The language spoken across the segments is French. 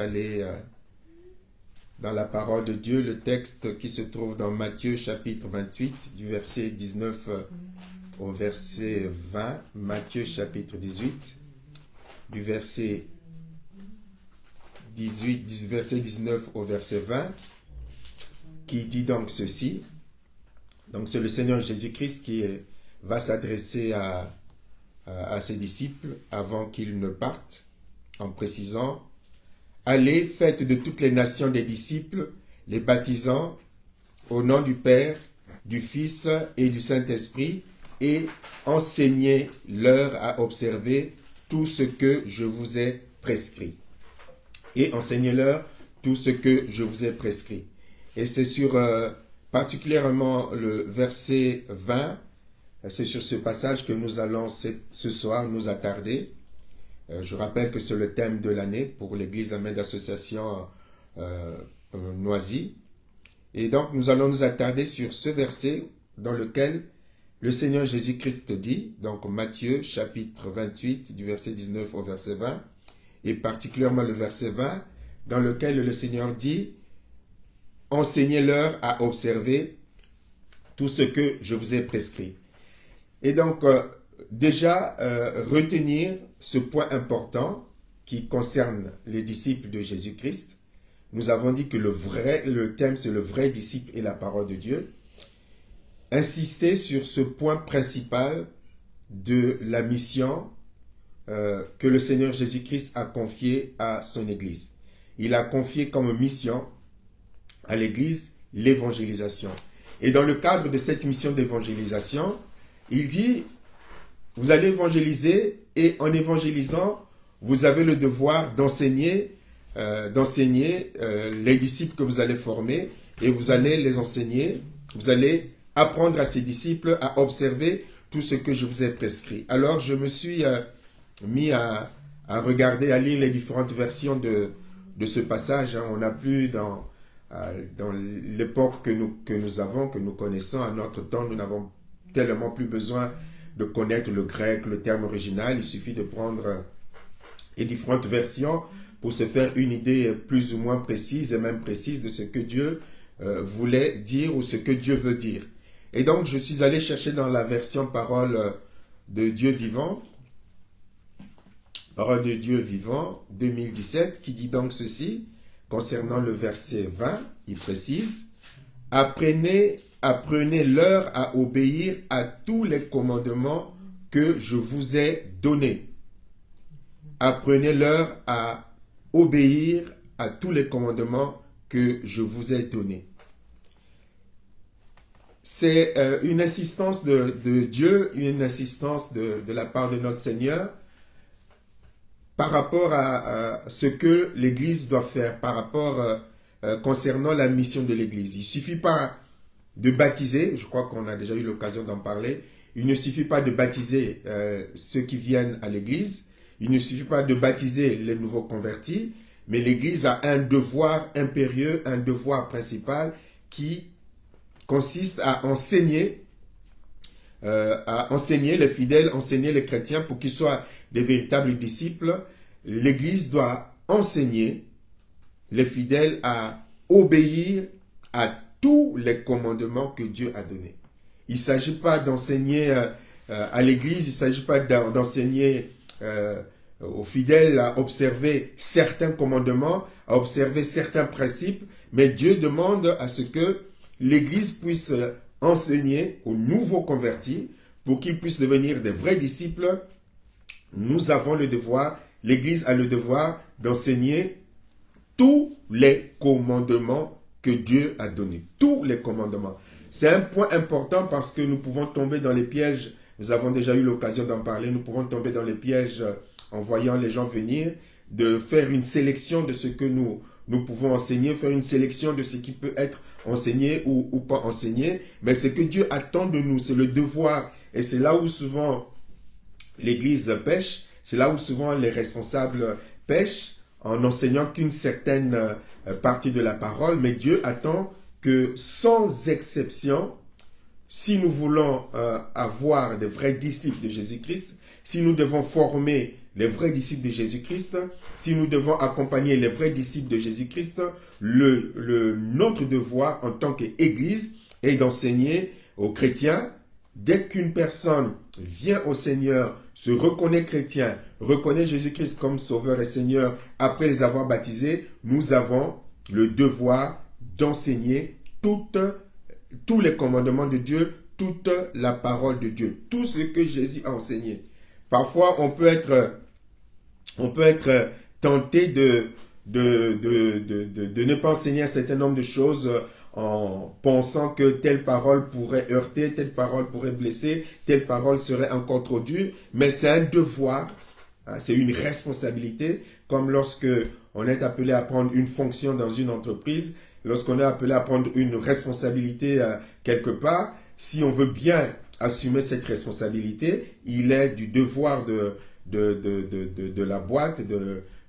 aller dans la parole de Dieu, le texte qui se trouve dans Matthieu chapitre 28, du verset 19 au verset 20. Matthieu chapitre 18, du verset 19 au verset 20, qui dit donc ceci. Donc c'est le Seigneur Jésus-Christ qui va s'adresser à ses disciples avant qu'ils ne partent, en précisant: allez, faites de toutes les nations des disciples, les baptisant au nom du Père, du Fils et du Saint-Esprit, et enseignez-leur à observer tout ce que je vous ai prescrit. Et enseignez-leur tout ce que je vous ai prescrit. Et c'est sur particulièrement le verset 20, c'est sur ce passage que nous allons ce soir nous attarder. Je rappelle que c'est le thème de l'année pour l'Église Amen d'Association Noisy. Et donc, nous allons nous attarder sur ce verset dans lequel le Seigneur Jésus-Christ dit, donc Matthieu chapitre 28, du verset 19 au verset 20, et particulièrement le verset 20, dans lequel le Seigneur dit: enseignez-leur à observer tout ce que je vous ai prescrit. Et donc, déjà, retenir ce point important qui concerne les disciples de Jésus-Christ. Nous avons dit que le thème, c'est le vrai disciple et la parole de Dieu. Insister sur ce point principal de la mission que le Seigneur Jésus-Christ a confiée à son Église. Il a confié comme mission à l'Église l'évangélisation. Et dans le cadre de cette mission d'évangélisation, il dit: vous allez évangéliser, et en évangélisant, vous avez le devoir d'enseigner les disciples que vous allez former, et vous allez les enseigner, vous allez apprendre à ces disciples à observer tout ce que je vous ai prescrit. Alors, je me suis mis à regarder, à lire les différentes versions de ce passage. On n'a plus dans l'époque que nous connaissons, à notre temps, nous n'avons tellement plus besoin de connaître le grec, le terme original. Il suffit de prendre les différentes versions pour se faire une idée plus ou moins précise, et même précise, de ce que Dieu voulait dire ou ce que Dieu veut dire. Et donc, je suis allé chercher dans la version Parole de Dieu vivant, Parole de Dieu vivant 2017, qui dit donc ceci, concernant le verset 20, il précise: apprenez-leur à obéir à tous les commandements que je vous ai donnés. Apprenez-leur à obéir à tous les commandements que je vous ai donnés. C'est une insistance de Dieu, une insistance de la part de notre Seigneur par rapport à ce que l'Église doit faire, par rapport concernant la mission de l'Église. Il ne suffit pas de baptiser, je crois qu'on a déjà eu l'occasion d'en parler, il ne suffit pas de baptiser ceux qui viennent à l'Église, il ne suffit pas de baptiser les nouveaux convertis, mais l'Église a un devoir impérieux, un devoir principal qui consiste à enseigner les fidèles, enseigner les chrétiens pour qu'ils soient des véritables disciples. L'Église doit enseigner les fidèles à obéir à tous les commandements que Dieu a donnés. Il ne s'agit pas d'enseigner à l'Église, il ne s'agit pas d'enseigner aux fidèles à observer certains commandements, à observer certains principes, mais Dieu demande à ce que l'Église puisse enseigner aux nouveaux convertis pour qu'ils puissent devenir des vrais disciples. Nous avons le devoir, l'Église a le devoir d'enseigner tous les commandements que Dieu a donnés. Tous les commandements. C'est un point important parce que nous pouvons tomber dans les pièges. Nous avons déjà eu l'occasion d'en parler. Nous pouvons tomber dans les pièges en voyant les gens venir, de faire une sélection de ce que nous pouvons enseigner, faire une sélection de ce qui peut être enseigné ou pas enseigné. Mais ce que Dieu attend de nous, c'est le devoir. Et c'est là où souvent l'Église pêche. C'est là où souvent les responsables pêchent en enseignant qu'une certaine partie de la parole. Mais Dieu attend que, sans exception, si nous voulons avoir de vrais disciples de Jésus-Christ, si nous devons former les vrais disciples de Jésus-Christ, si nous devons accompagner les vrais disciples de Jésus-Christ, notre devoir en tant qu'Église est d'enseigner aux chrétiens. Dès qu'une personne vient au Seigneur, se reconnaît chrétien, reconnaît Jésus-Christ comme Sauveur et Seigneur, après les avoir baptisés, nous avons le devoir d'enseigner tous les commandements de Dieu, toute la parole de Dieu, tout ce que Jésus a enseigné. Parfois, on peut être tenté de ne pas enseigner un certain nombre de choses en pensant que telle parole pourrait heurter, telle parole pourrait blesser, telle parole serait encore trop dure, mais c'est un devoir, hein, c'est une responsabilité, comme lorsque on est appelé à prendre une fonction dans une entreprise, lorsqu'on est appelé à prendre une responsabilité quelque part, si on veut bien assumer cette responsabilité, il est du devoir de la boîte,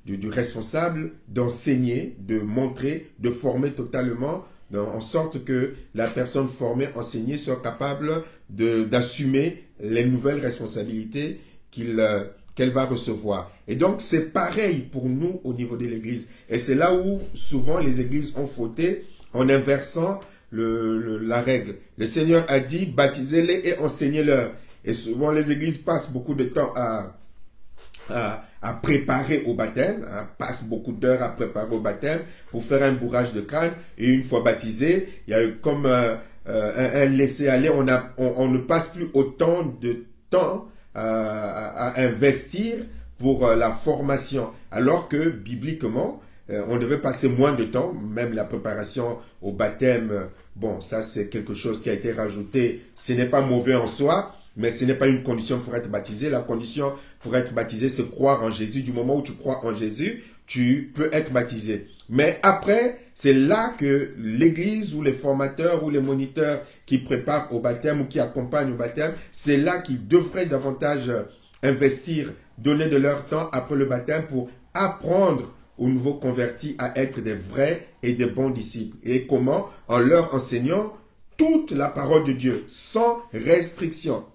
du responsable d'enseigner, de montrer, de former totalement, en sorte que la personne formée, enseignée soit capable d'assumer les nouvelles responsabilités qu'elle va recevoir. Et donc, c'est pareil pour nous au niveau de l'Église. Et c'est là où souvent les églises ont fauté en inversant la règle. Le Seigneur a dit, baptisez-les et enseignez-leur. Et souvent, les églises passent beaucoup de temps à préparer au baptême, hein, passent beaucoup d'heures à préparer au baptême pour faire un bourrage de crâne. Et une fois baptisé, il y a eu comme un laisser-aller. On ne passe plus autant de temps à investir pour la formation. Alors que, bibliquement, on devait passer moins de temps, même la préparation au baptême. Bon, ça c'est quelque chose qui a été rajouté. Ce n'est pas mauvais en soi, mais ce n'est pas une condition pour être baptisé. La condition pour être baptisé, c'est croire en Jésus. Du moment où tu crois en Jésus, tu peux être baptisé. Mais après, c'est là que l'Église ou les formateurs ou les moniteurs qui préparent au baptême ou qui accompagnent au baptême, c'est là qu'ils devraient davantage investir, donner de leur temps après le baptême pour apprendre aux nouveaux convertis à être des vrais et des bons disciples. Et comment? En leur enseignant toute la parole de Dieu, sans restriction.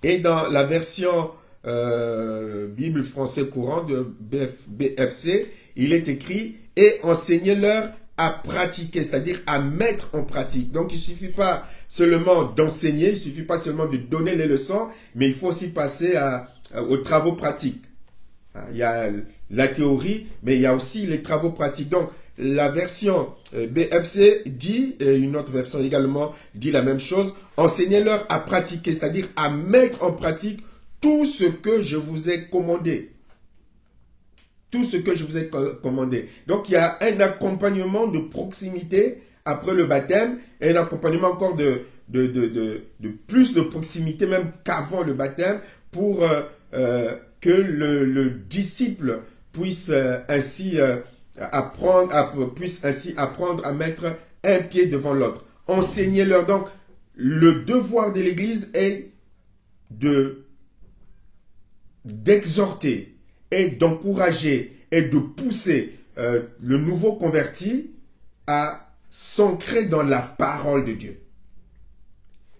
Et dans la version Bible français courant de BFC, il est écrit « Et enseignez-leur à pratiquer », c'est-à-dire à mettre en pratique. Donc, il ne suffit pas seulement d'enseigner, il ne suffit pas seulement de donner les leçons, mais il faut aussi passer aux travaux pratiques. Il y a la théorie, mais il y a aussi les travaux pratiques. Donc, la version BFC dit, et une autre version également dit la même chose, enseignez-leur à pratiquer, c'est-à-dire à mettre en pratique tout ce que je vous ai commandé. Tout ce que je vous ai commandé. Donc, il y a un accompagnement de proximité après le baptême et un accompagnement encore de plus de proximité même qu'avant le baptême pour que le disciple puisse ainsi apprendre à mettre un pied devant l'autre. Enseignez-leur. Donc, le devoir de l'Église est d'exhorter et d'encourager et de pousser le nouveau converti à s'ancrer dans la parole de Dieu.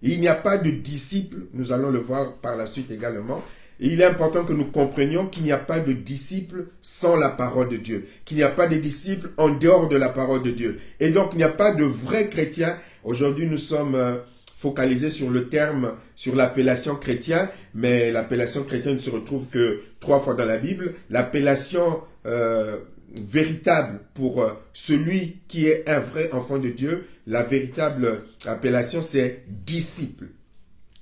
Il n'y a pas de disciple, nous allons le voir par la suite également. Il est important que nous comprenions qu'il n'y a pas de disciple sans la parole de Dieu, qu'il n'y a pas de disciple en dehors de la parole de Dieu. Et donc, il n'y a pas de vrais chrétiens. Aujourd'hui, nous sommes focalisés sur le terme, sur l'appellation chrétien, mais l'appellation chrétienne ne se retrouve que 3 fois dans la Bible. L'appellation véritable pour celui qui est un vrai enfant de Dieu, la véritable appellation, c'est disciple.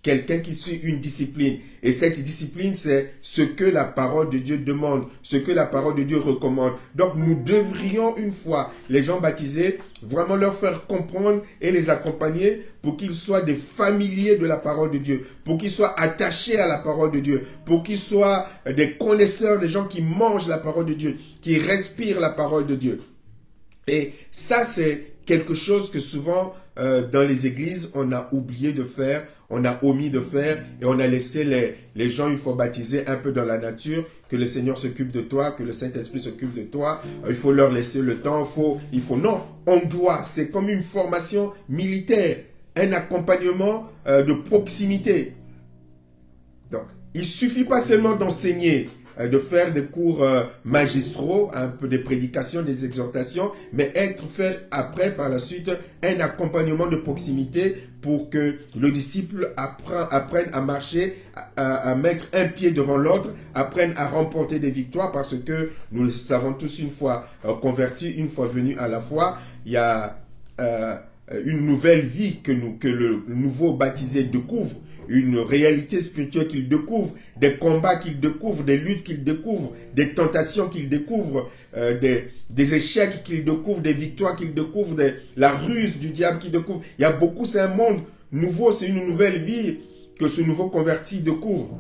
Quelqu'un qui suit une discipline. Et cette discipline, c'est ce que la parole de Dieu demande, ce que la parole de Dieu recommande. Donc, nous devrions, une fois les gens baptisés, vraiment leur faire comprendre et les accompagner pour qu'ils soient des familiers de la parole de Dieu, pour qu'ils soient attachés à la parole de Dieu, pour qu'ils soient des connaisseurs, des gens qui mangent la parole de Dieu, qui respirent la parole de Dieu. Et ça, c'est quelque chose que souvent, dans les églises, on a oublié de faire, on a omis de faire et on a laissé les gens, une fois baptisés, un peu dans la nature, que le Seigneur s'occupe de toi, que le Saint-Esprit s'occupe de toi. Il faut leur laisser le temps, non, on doit, c'est comme une formation militaire, un accompagnement de proximité. Donc, il ne suffit pas seulement d'enseigner de faire des cours magistraux, un peu des prédications, des exhortations, mais faire après, par la suite, un accompagnement de proximité pour que le disciple apprenne à marcher, à mettre un pied devant l'autre, apprenne à remporter des victoires, parce que nous le savons tous, une fois convertis, une fois venus à la foi, il y a une nouvelle vie que le nouveau baptisé découvre, une réalité spirituelle qu'il découvre, des combats qu'il découvre, des luttes qu'il découvre, des tentations qu'il découvre, des échecs qu'il découvre, des victoires qu'il découvre, la ruse du diable qu'il découvre. Il y a beaucoup, c'est un monde nouveau, c'est une nouvelle vie que ce nouveau converti découvre.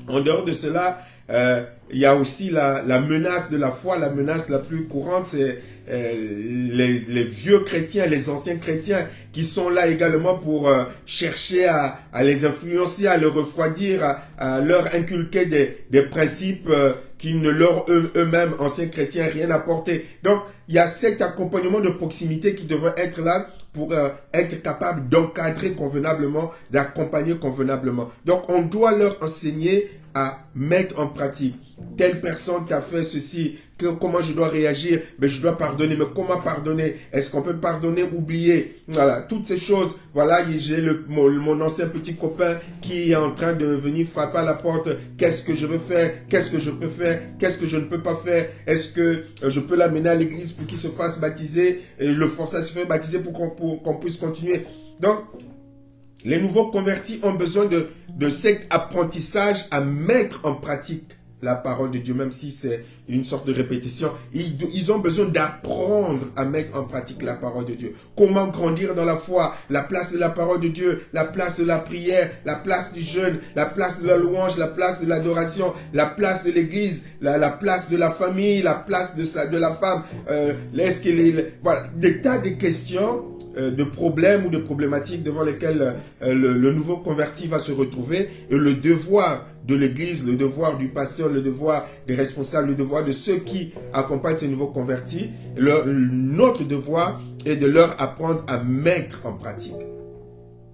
En dehors de cela, il y a aussi la menace de la foi. La menace la plus courante, c'est les vieux chrétiens, les anciens chrétiens qui sont là également pour chercher à les influencer, à les refroidir, à leur inculquer des principes qui ne leur eux-mêmes, anciens chrétiens, rien apporté. Donc, il y a cet accompagnement de proximité qui devrait être là pour être capable d'encadrer convenablement, d'accompagner convenablement. Donc, on doit leur enseigner à mettre en pratique. Telle personne qui a fait ceci, comment je dois réagir, mais je dois pardonner, mais comment pardonner, est-ce qu'on peut pardonner, oublier, voilà, toutes ces choses. Voilà, j'ai mon ancien petit copain qui est en train de venir frapper à la porte. Qu'est-ce que je veux faire, qu'est-ce que je peux faire, qu'est-ce que je ne peux pas faire, est-ce que je peux l'amener à l'église pour qu'il se fasse baptiser, et le forcer à se faire baptiser pour qu'on puisse continuer. Donc, les nouveaux convertis ont besoin de cet apprentissage à mettre en pratique la parole de Dieu, même si c'est une sorte de répétition. Ils ont besoin d'apprendre à mettre en pratique la parole de Dieu. Comment grandir dans la foi, la place de la parole de Dieu, la place de la prière, la place du jeûne, la place de la louange, la place de l'adoration, la place de l'église, la place de la famille, la place de la femme. Voilà, des tas de questions, de problèmes ou de problématiques devant lesquelles le nouveau converti va se retrouver, et le devoir de l'église, le devoir du pasteur, le devoir des responsables, le devoir de ceux qui accompagnent ces nouveaux convertis, notre devoir est de leur apprendre à mettre en pratique.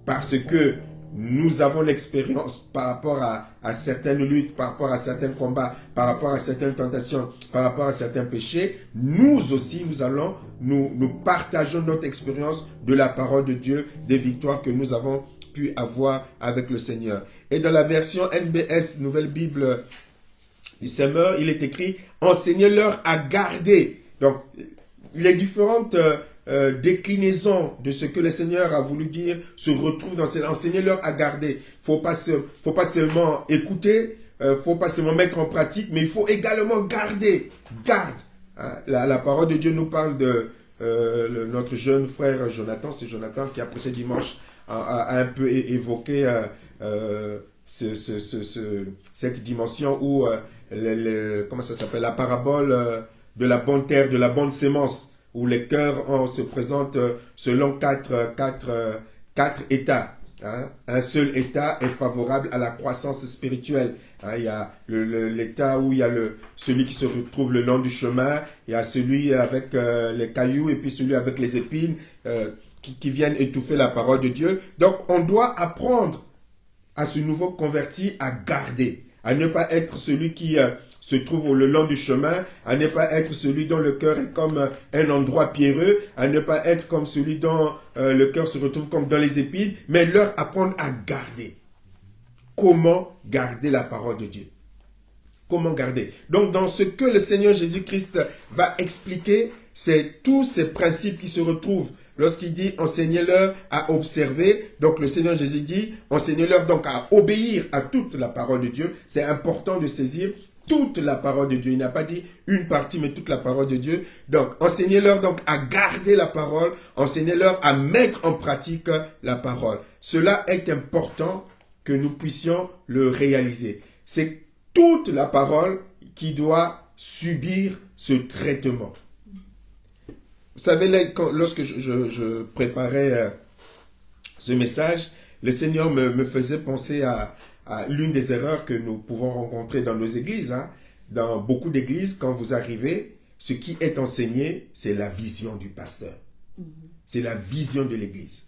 Parce que nous avons l'expérience par rapport à certaines luttes, par rapport à certains combats, par rapport à certaines tentations, par rapport à certains péchés. Nous aussi, nous partageons notre expérience de la parole de Dieu, des victoires que nous avons pu avoir avec le Seigneur. Et dans la version NBS, Nouvelle Bible du Semeur, il est écrit « Enseignez-leur à garder ». Donc, les différentes déclinaisons de ce que le Seigneur a voulu dire se retrouvent dans cette « Enseignez-leur à garder ». Faut pas seulement écouter, faut pas seulement mettre en pratique, mais il faut également garder. Garde. La parole de Dieu nous parle de notre jeune frère Jonathan. C'est Jonathan qui, après ce dimanche, a un peu évoqué cette dimension où comment ça s'appelle, la parabole de la bonne terre, de la bonne sémence, où les cœurs se présentent selon quatre états. Hein. Un seul état est favorable à la croissance spirituelle. Hein. Il y a l'état où il y a celui qui se retrouve le long du chemin, il y a celui avec les cailloux et puis celui avec les épines qui viennent étouffer la parole de Dieu. Donc, on doit apprendre à ce nouveau converti à garder, à ne pas être celui qui se trouve le long du chemin, à ne pas être celui dont le cœur est comme un endroit pierreux, à ne pas être comme celui dont le cœur se retrouve comme dans les épines, mais leur apprendre à garder. Comment garder la parole de Dieu? Comment garder? Donc, dans ce que le Seigneur Jésus-Christ va expliquer, c'est tous ces principes qui se retrouvent. Lorsqu'il dit « enseignez-leur à observer », donc le Seigneur Jésus dit « enseignez-leur donc à obéir à toute la parole de Dieu ». C'est important de saisir toute la parole de Dieu. Il n'a pas dit une partie, mais toute la parole de Dieu. Donc, enseignez-leur donc à garder la parole, enseignez-leur à mettre en pratique la parole. Cela est important que nous puissions le réaliser. C'est toute la parole qui doit subir ce traitement. Vous savez, lorsque je préparais ce message, le Seigneur me faisait penser à l'une des erreurs que nous pouvons rencontrer dans nos églises. Hein. Dans beaucoup d'églises, quand vous arrivez, ce qui est enseigné, c'est la vision du pasteur. C'est la vision de l'église.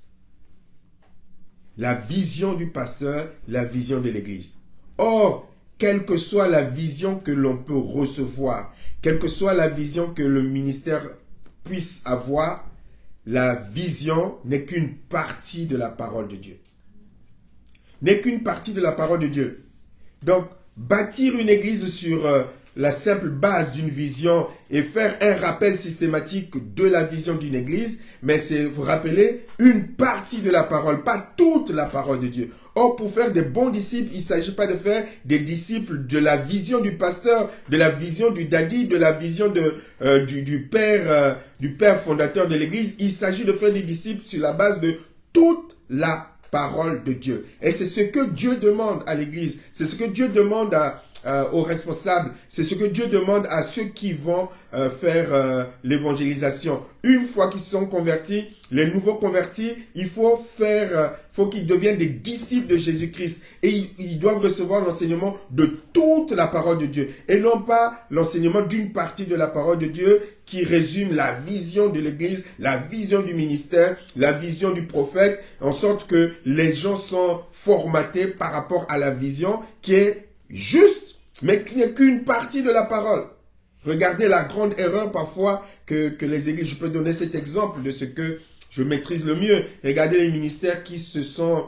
La vision du pasteur, la vision de l'église. Or, quelle que soit la vision que l'on peut recevoir, quelle que soit la vision que le ministère puisse avoir, la vision n'est qu'une partie de la parole de Dieu. N'est qu'une partie de la parole de Dieu. Donc, bâtir une église sur la simple base d'une vision et faire un rappel systématique de la vision d'une église, mais c'est, vous rappelez, une partie de la parole, pas toute la parole de Dieu. Or, pour faire des bons disciples, il ne s'agit pas de faire des disciples de la vision du pasteur, de la vision du daddy, de la vision du père fondateur de l'église. Il s'agit de faire des disciples sur la base de toute la parole de Dieu. Et c'est ce que Dieu demande à l'église. C'est ce que Dieu demande aux responsables. C'est ce que Dieu demande à ceux qui vont faire l'évangélisation. Une fois qu'ils sont convertis, les nouveaux convertis, il faut qu'ils deviennent des disciples de Jésus-Christ. Et ils doivent recevoir l'enseignement de toute la parole de Dieu. Et non pas l'enseignement d'une partie de la parole de Dieu qui résume la vision de l'Église, la vision du ministère, la vision du prophète, en sorte que les gens sont formatés par rapport à la vision qui est juste, mais qui n'est qu'une partie de la parole. Regardez la grande erreur parfois que les églises, je peux donner cet exemple de ce que je maîtrise le mieux. Regardez les ministères qui se sont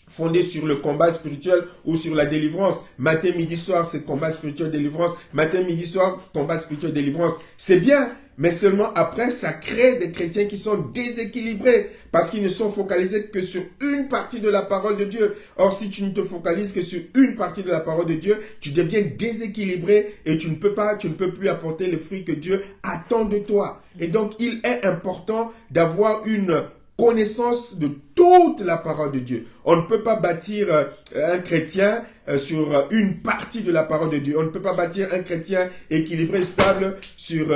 fondés sur le combat spirituel ou sur la délivrance. Matin, midi, soir, c'est combat spirituel, délivrance. Matin, midi, soir, combat spirituel, délivrance. C'est bien, mais seulement après, ça crée des chrétiens qui sont déséquilibrés parce qu'ils ne sont focalisés que sur une partie de la parole de Dieu. Or, si tu ne te focalises que sur une partie de la parole de Dieu, tu deviens déséquilibré et tu ne peux plus apporter le fruit que Dieu attend de toi. Et donc, il est important d'avoir une connaissance de toute la parole de Dieu. On ne peut pas bâtir un chrétien sur une partie de la parole de Dieu. On ne peut pas bâtir un chrétien équilibré, stable sur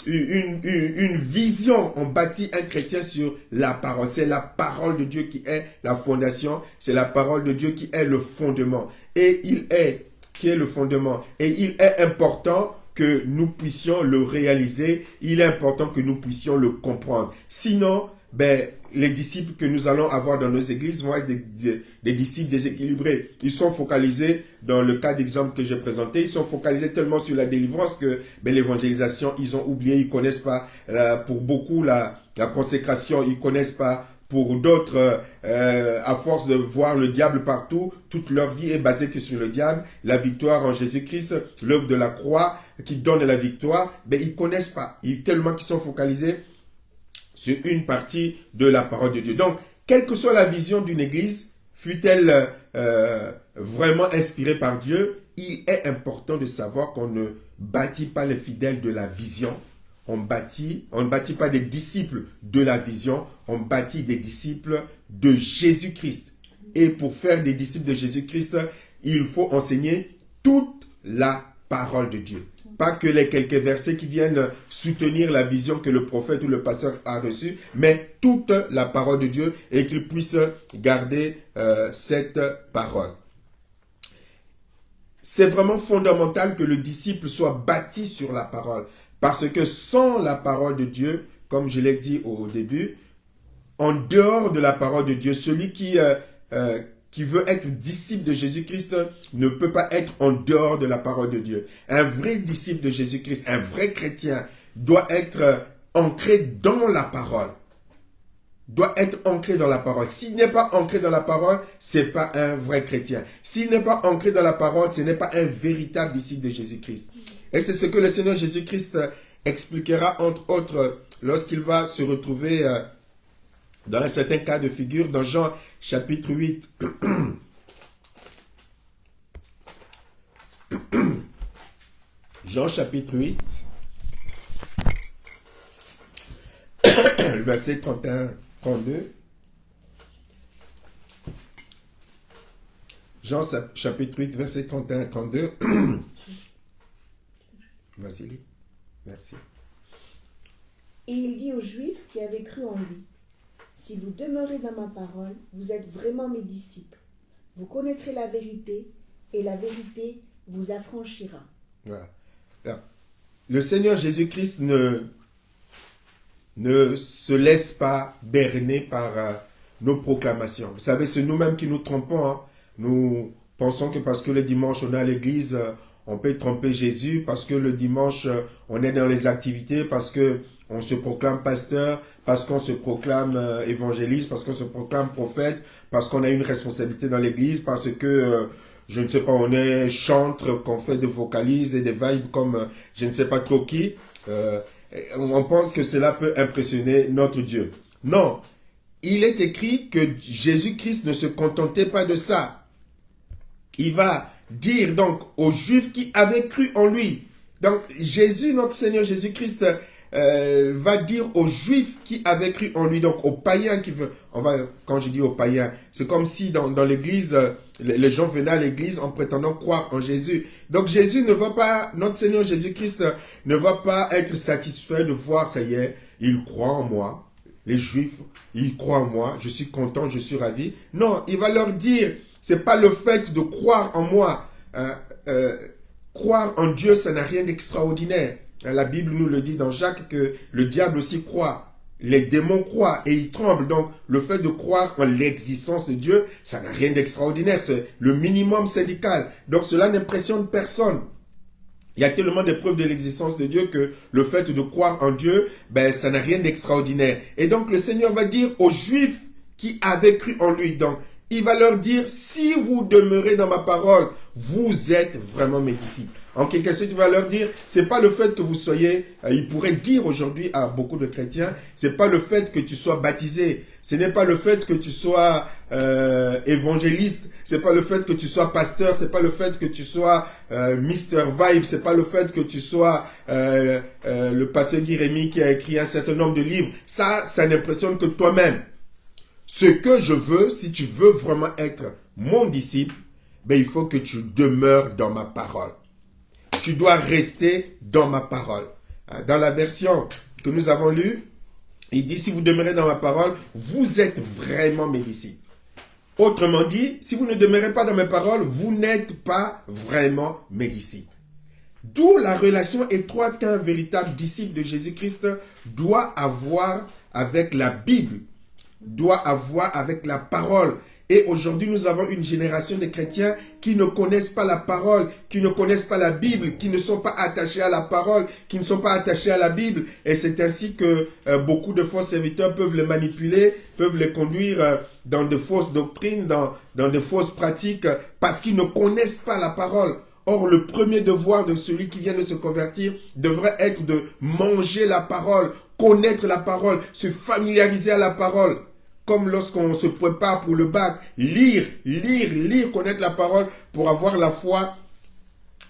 une vision. On bâtit un chrétien sur la parole. C'est la parole de Dieu qui est la fondation. C'est la parole de Dieu qui est le fondement. Qui est le fondement. Et il est important que nous puissions le réaliser, il est important que nous puissions le comprendre. Sinon, les disciples que nous allons avoir dans nos églises vont être des disciples déséquilibrés. Ils sont focalisés, dans le cas d'exemple que j'ai présenté, ils sont focalisés tellement sur la délivrance que l'évangélisation, ils ont oublié, ils ne connaissent pas, pour beaucoup, la consécration, ils ne connaissent pas. Pour d'autres, à force de voir le diable partout, toute leur vie est basée que sur le diable. La victoire en Jésus-Christ, l'œuvre de la croix qui donne la victoire, ils ne connaissent pas. Tellement qu'ils sont focalisés sur une partie de la parole de Dieu. Donc, quelle que soit la vision d'une église, fût-elle vraiment inspirée par Dieu, il est important de savoir qu'on ne bâtit pas les fidèles de la vision. On ne bâtit pas des disciples de la vision, on bâtit des disciples de Jésus-Christ. Et pour faire des disciples de Jésus-Christ, il faut enseigner toute la parole de Dieu. Pas que les quelques versets qui viennent soutenir la vision que le prophète ou le pasteur a reçue, mais toute la parole de Dieu et qu'ils puissent garder cette parole. C'est vraiment fondamental que le disciple soit bâti sur la parole. Parce que sans la parole de Dieu, comme je l'ai dit au début, en dehors de la parole de Dieu, celui qui veut être disciple de Jésus-Christ ne peut pas être en dehors de la parole de Dieu. Un vrai disciple de Jésus-Christ, un vrai chrétien, doit être ancré dans la parole. Doit être ancré dans la parole. S'il n'est pas ancré dans la parole, c'est pas un vrai chrétien. S'il n'est pas ancré dans la parole, ce n'est pas un véritable disciple de Jésus-Christ. Et c'est ce que le Seigneur Jésus-Christ expliquera, entre autres, lorsqu'il va se retrouver dans un certain cas de figure, dans Jean chapitre 8. Jean chapitre 8, verset 31-32. Jean chapitre 8, verset 31-32. Vas-y, merci. Et il dit aux Juifs qui avaient cru en lui, « Si vous demeurez dans ma parole, vous êtes vraiment mes disciples. Vous connaîtrez la vérité, et la vérité vous affranchira. » Voilà. Alors, le Seigneur Jésus-Christ ne se laisse pas berner par nos proclamations. Vous savez, c'est nous-mêmes qui nous trompons. Hein. Nous pensons que parce que le dimanche, on est à l'église, on peut tromper Jésus. Parce que le dimanche, on est dans les activités, parce que on se proclame pasteur, parce qu'on se proclame évangéliste, parce qu'on se proclame prophète, parce qu'on a une responsabilité dans l'église, parce que, je ne sais pas, on est chantre, qu'on fait des vocalises et des vibes comme je ne sais pas trop qui. On pense que cela peut impressionner notre Dieu. Non, il est écrit que Jésus-Christ ne se contentait pas de ça. Il va dire donc aux Juifs qui avaient cru en lui. Donc Jésus, notre Seigneur Jésus-Christ, va dire aux Juifs qui avaient cru en lui, donc aux païens qui veulent. Quand je dis aux païens, c'est comme si dans l'église, les gens venaient à l'église en prétendant croire en Jésus. Donc Jésus ne va pas, notre Seigneur Jésus-Christ ne va pas être satisfait de voir, ça y est, il croit en moi. Les Juifs, ils croient en moi, je suis content, je suis ravi. Non, il va leur dire, c'est pas le fait de croire en moi. Croire en Dieu, ça n'a rien d'extraordinaire. La Bible nous le dit dans Jacques que le diable aussi croit. Les démons croient et ils tremblent. Donc, le fait de croire en l'existence de Dieu, ça n'a rien d'extraordinaire. C'est le minimum syndical. Donc, cela n'impressionne personne. Il y a tellement de preuves de l'existence de Dieu que le fait de croire en Dieu, ça n'a rien d'extraordinaire. Et donc, le Seigneur va dire aux Juifs qui avaient cru en lui, donc, il va leur dire, si vous demeurez dans ma parole, vous êtes vraiment mes disciples. En quelque sorte, il va leur dire, c'est pas le fait que vous soyez, il pourrait dire aujourd'hui à beaucoup de chrétiens, c'est pas le fait que tu sois baptisé, ce n'est pas le fait que tu sois évangéliste, c'est pas le fait que tu sois pasteur, c'est pas le fait que tu sois Mr. Vibe, c'est pas le fait que tu sois le pasteur Guy Rémy qui a écrit un certain nombre de livres. Ça n'impressionne que toi-même. Ce que je veux, si tu veux vraiment être mon disciple, il faut que tu demeures dans ma parole. Tu dois rester dans ma parole. Dans la version que nous avons lue, il dit, si vous demeurez dans ma parole, vous êtes vraiment mes disciples. Autrement dit, si vous ne demeurez pas dans mes paroles, vous n'êtes pas vraiment mes disciples. D'où la relation étroite qu'un véritable disciple de Jésus-Christ doit avoir avec la Bible, doit avoir avec la parole. Et aujourd'hui, nous avons une génération de chrétiens qui ne connaissent pas la parole, qui ne connaissent pas la Bible, qui ne sont pas attachés à la parole, qui ne sont pas attachés à la Bible. Et c'est ainsi que beaucoup de faux serviteurs peuvent les manipuler, peuvent les conduire dans de fausses doctrines, dans de fausses pratiques, parce qu'ils ne connaissent pas la parole. Or, le premier devoir de celui qui vient de se convertir devrait être de manger la parole, connaître la parole, se familiariser à la parole. Comme lorsqu'on se prépare pour le bac, lire, connaître la parole pour avoir la foi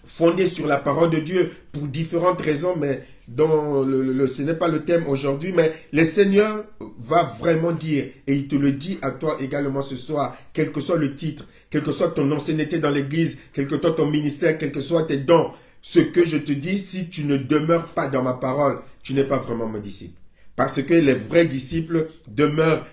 fondée sur la parole de Dieu pour différentes raisons, mais dont ce n'est pas le thème aujourd'hui, mais le Seigneur va vraiment dire, et il te le dit à toi également ce soir, quel que soit le titre, quelle que soit ton ancienneté dans l'église, quel que soit ton ministère, quels que soient tes dons, ce que je te dis, si tu ne demeures pas dans ma parole, tu n'es pas vraiment mon disciple. Parce que les vrais disciples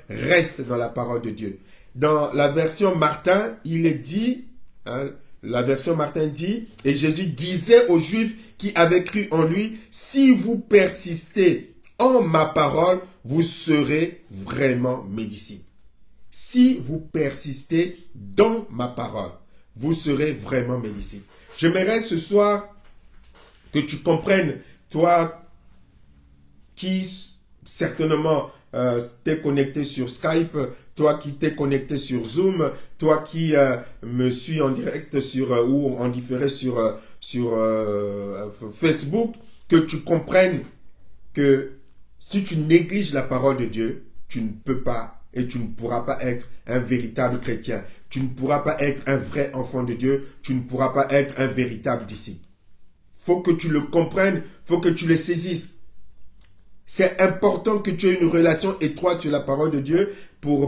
restent dans la parole de Dieu. Dans la version Martin, il est dit, la version Martin dit, et Jésus disait aux Juifs qui avaient cru en lui, si vous persistez en ma parole, vous serez vraiment mes disciples. Si vous persistez dans ma parole, vous serez vraiment mes disciples. J'aimerais ce soir que tu comprennes, toi qui certainement t'es connecté sur Skype, toi qui t'es connecté sur Zoom, toi qui me suis en direct ou en différé sur Facebook, que tu comprennes que si tu négliges la parole de Dieu, tu ne peux pas et tu ne pourras pas être un véritable chrétien. Tu ne pourras pas être un vrai enfant de Dieu. Tu ne pourras pas être un véritable disciple. Faut que tu le comprennes, faut que tu le saisisses. C'est important que tu aies une relation étroite sur la parole de Dieu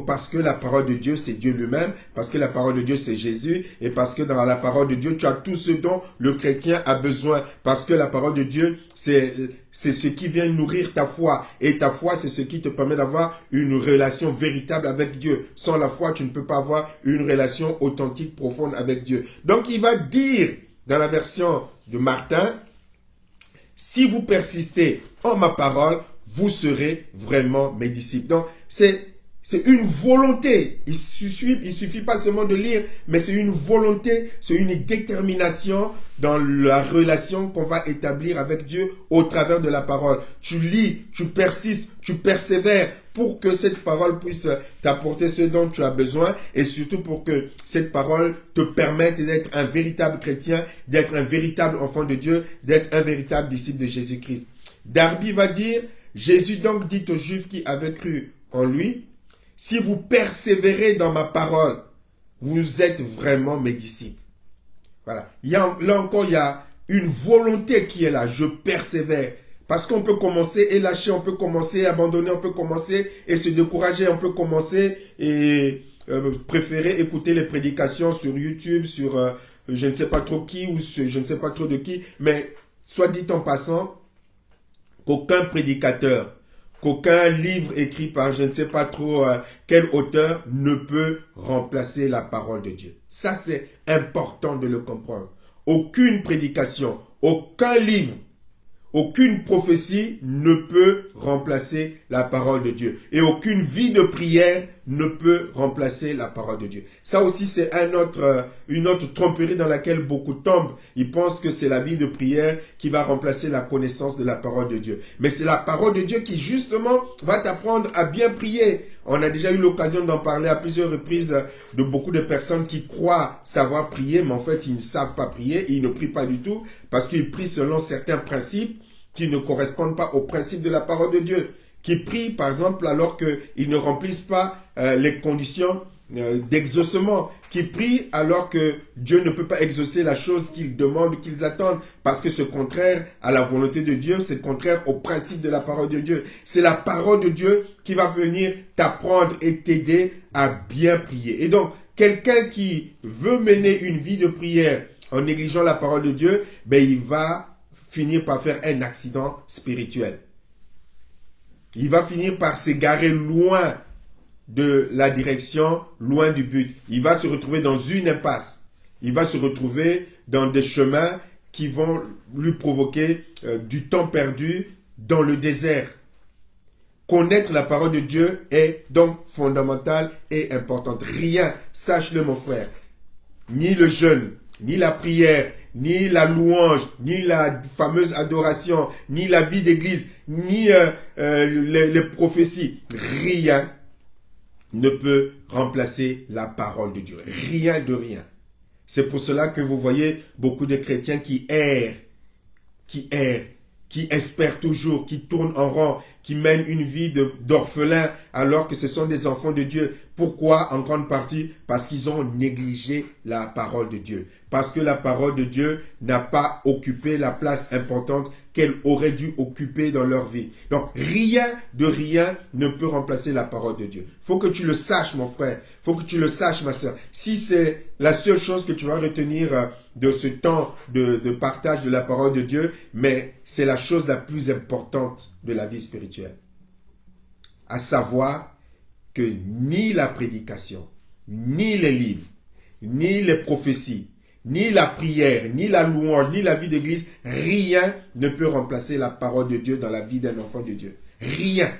parce que la parole de Dieu, c'est Dieu lui-même, parce que la parole de Dieu, c'est Jésus, et parce que dans la parole de Dieu, tu as tout ce dont le chrétien a besoin, parce que la parole de Dieu, c'est ce qui vient nourrir ta foi, et ta foi, c'est ce qui te permet d'avoir une relation véritable avec Dieu. Sans la foi, tu ne peux pas avoir une relation authentique, profonde avec Dieu. Donc, il va dire, dans la version de Martin, si vous persistez en ma parole, vous serez vraiment mes disciples. Donc, C'est une volonté. Il suffit pas seulement de lire, mais c'est une volonté, c'est une détermination dans la relation qu'on va établir avec Dieu au travers de la parole. Tu lis, tu persistes, tu persévères pour que cette parole puisse t'apporter ce dont tu as besoin et surtout pour que cette parole te permette d'être un véritable chrétien, d'être un véritable enfant de Dieu, d'être un véritable disciple de Jésus-Christ. Darby va dire, Jésus donc dit aux Juifs qui avaient cru en lui, si vous persévérez dans ma parole, vous êtes vraiment mes disciples. Voilà. Là encore, il y a une volonté qui est là. Je persévère. Parce qu'on peut commencer et lâcher, on peut commencer et abandonner, on peut commencer et se décourager, on peut commencer et préférer écouter les prédications sur YouTube, sur je ne sais pas trop qui ou sur je ne sais pas trop de qui. Mais soit dit en passant, qu'aucun prédicateur, qu'aucun livre écrit par je ne sais pas trop quel auteur ne peut remplacer la parole de Dieu. Ça, c'est important de le comprendre. Aucune prédication, aucun livre, aucune prophétie ne peut remplacer la parole de Dieu. Et aucune vie de prière ne peut remplacer la parole de Dieu. Ça aussi, c'est une autre tromperie dans laquelle beaucoup tombent. Ils pensent que c'est la vie de prière qui va remplacer la connaissance de la parole de Dieu. Mais c'est la parole de Dieu qui, justement, va t'apprendre à bien prier. On a déjà eu l'occasion d'en parler à plusieurs reprises de beaucoup de personnes qui croient savoir prier, mais en fait, ils ne savent pas prier et ils ne prient pas du tout parce qu'ils prient selon certains principes qui ne correspondent pas aux principes de la parole de Dieu. Qui prient, par exemple, alors qu'ils ne remplissent pas les conditions d'exaucement. Qui prient alors que Dieu ne peut pas exaucer la chose qu'ils demandent, qu'ils attendent, parce que c'est contraire à la volonté de Dieu, c'est contraire aux principes de la parole de Dieu. C'est la parole de Dieu qui va venir t'apprendre et t'aider à bien prier. Et donc, quelqu'un qui veut mener une vie de prière en négligeant la parole de Dieu, ben il va finir par faire un accident spirituel. Il va finir par s'égarer loin de la direction, loin du but. Il va se retrouver dans une impasse. Il va se retrouver dans des chemins qui vont lui provoquer du temps perdu dans le désert. Connaître la parole de Dieu est donc fondamental et importante. Rien, sache-le mon frère, ni le jeûne, ni la prière, ni la louange, ni la fameuse adoration, ni la vie d'église, ni les prophéties. Rien ne peut remplacer la parole de Dieu. Rien de rien. C'est pour cela que vous voyez beaucoup de chrétiens qui errent, qui espèrent toujours, qui tournent en rond, qui mènent une vie d'orphelin alors que ce sont des enfants de Dieu. Pourquoi? En grande partie parce qu'ils ont négligé la parole de Dieu. Parce que la parole de Dieu n'a pas occupé la place importante qu'elle aurait dû occuper dans leur vie. Donc, rien de rien ne peut remplacer la parole de Dieu. Faut que tu le saches, mon frère. Faut que tu le saches, ma soeur. Si c'est la seule chose que tu vas retenir de ce temps de partage de la parole de Dieu, mais c'est la chose la plus importante de la vie spirituelle. À savoir que ni la prédication, ni les livres, ni les prophéties, ni la prière, ni la louange, ni la vie d'église, rien ne peut remplacer la parole de Dieu dans la vie d'un enfant de Dieu. Rien.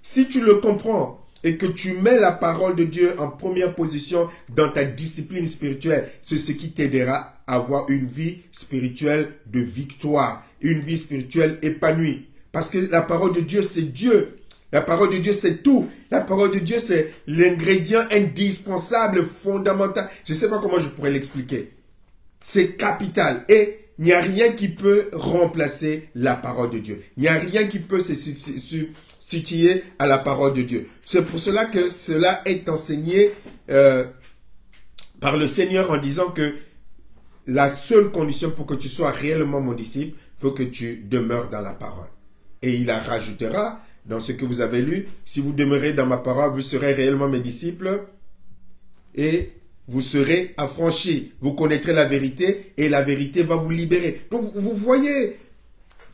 Si tu le comprends et que tu mets la parole de Dieu en première position dans ta discipline spirituelle, c'est ce qui t'aidera à avoir une vie spirituelle de victoire, une vie spirituelle épanouie. Parce que la parole de Dieu, c'est Dieu. La parole de Dieu, c'est tout. La parole de Dieu, c'est l'ingrédient indispensable, fondamental. Je ne sais pas comment je pourrais l'expliquer. C'est capital. Et il n'y a rien qui peut remplacer la parole de Dieu. Il n'y a rien qui peut se substituer à la parole de Dieu. C'est pour cela que cela est enseigné par le Seigneur en disant que la seule condition pour que tu sois réellement mon disciple, il faut que tu demeures dans la parole. Et il en rajoutera dans ce que vous avez lu, si vous demeurez dans ma parole, vous serez réellement mes disciples et vous serez affranchis. Vous connaîtrez la vérité et la vérité va vous libérer. Donc vous voyez,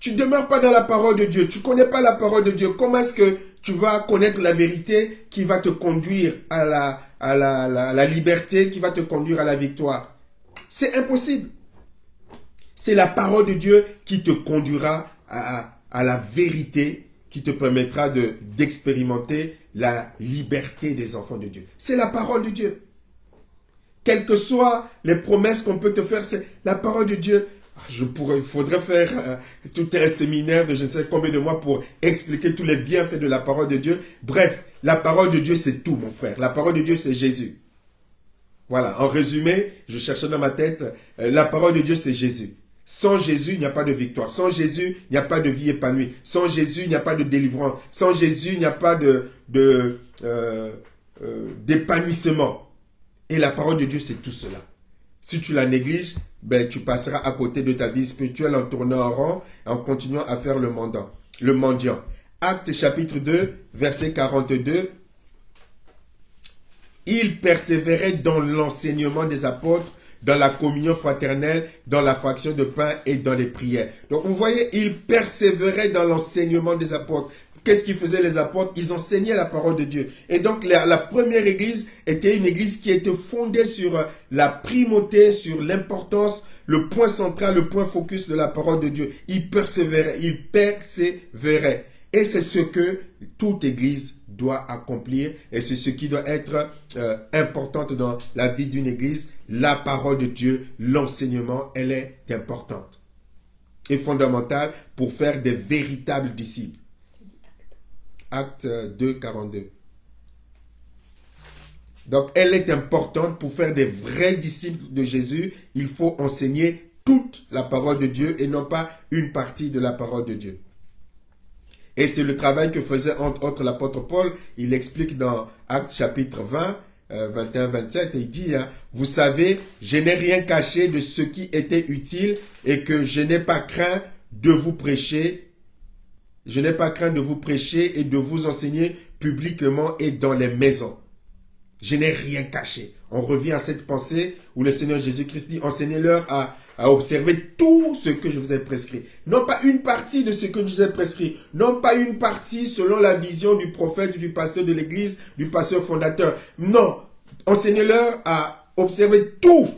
tu ne demeures pas dans la parole de Dieu. Tu ne connais pas la parole de Dieu. Comment est-ce que tu vas connaître la vérité qui va te conduire à la liberté, qui va te conduire à la victoire? C'est impossible. C'est la parole de Dieu qui te conduira à la vérité, qui te permettra d'expérimenter la liberté des enfants de Dieu. C'est la parole de Dieu. Quelles que soient les promesses qu'on peut te faire, c'est la parole de Dieu. Il faudrait faire tout un séminaire de je ne sais combien de mois pour expliquer tous les bienfaits de la parole de Dieu. Bref, la parole de Dieu, c'est tout, mon frère. La parole de Dieu, c'est Jésus. Voilà, en résumé, je cherchais dans ma tête, la parole de Dieu, c'est Jésus. Sans Jésus, il n'y a pas de victoire. Sans Jésus, il n'y a pas de vie épanouie. Sans Jésus, il n'y a pas de délivrance. Sans Jésus, il n'y a pas d'épanouissement. Et la parole de Dieu, c'est tout cela. Si tu la négliges, ben, tu passeras à côté de ta vie spirituelle en tournant en rond, en continuant à faire le mendiant. Actes chapitre 2, verset 42. Il persévérait dans l'enseignement des apôtres, dans la communion fraternelle, dans la fraction de pain et dans les prières. Donc vous voyez, il persévérait dans l'enseignement des apôtres. Qu'est-ce qu'ils faisaient les apôtres? Ils enseignaient la parole de Dieu. Et donc la première église était une église qui était fondée sur la primauté, sur l'importance, le point central, le point focus de la parole de Dieu. Ils persévéraient. Et c'est ce que toute église doit accomplir et c'est ce qui doit être important dans la vie d'une église. La parole de Dieu, l'enseignement, elle est importante et fondamentale pour faire des véritables disciples. Acte 2, 42. Donc, elle est importante pour faire des vrais disciples de Jésus. Il faut enseigner toute la parole de Dieu et non pas une partie de la parole de Dieu. Et c'est le travail que faisait entre autres l'apôtre Paul. Il explique dans Actes chapitre 20, 21-27, il dit, vous savez, je n'ai rien caché de ce qui était utile et que je n'ai pas craint de vous prêcher. Je n'ai pas craint de vous prêcher et de vous enseigner publiquement et dans les maisons. Je n'ai rien caché. On revient à cette pensée où le Seigneur Jésus-Christ dit, enseignez-leur à observer tout ce que je vous ai prescrit. Non pas une partie de ce que je vous ai prescrit. Non pas une partie selon la vision du prophète, du pasteur de l'église, du pasteur fondateur. Non. Enseignez-leur à observer tout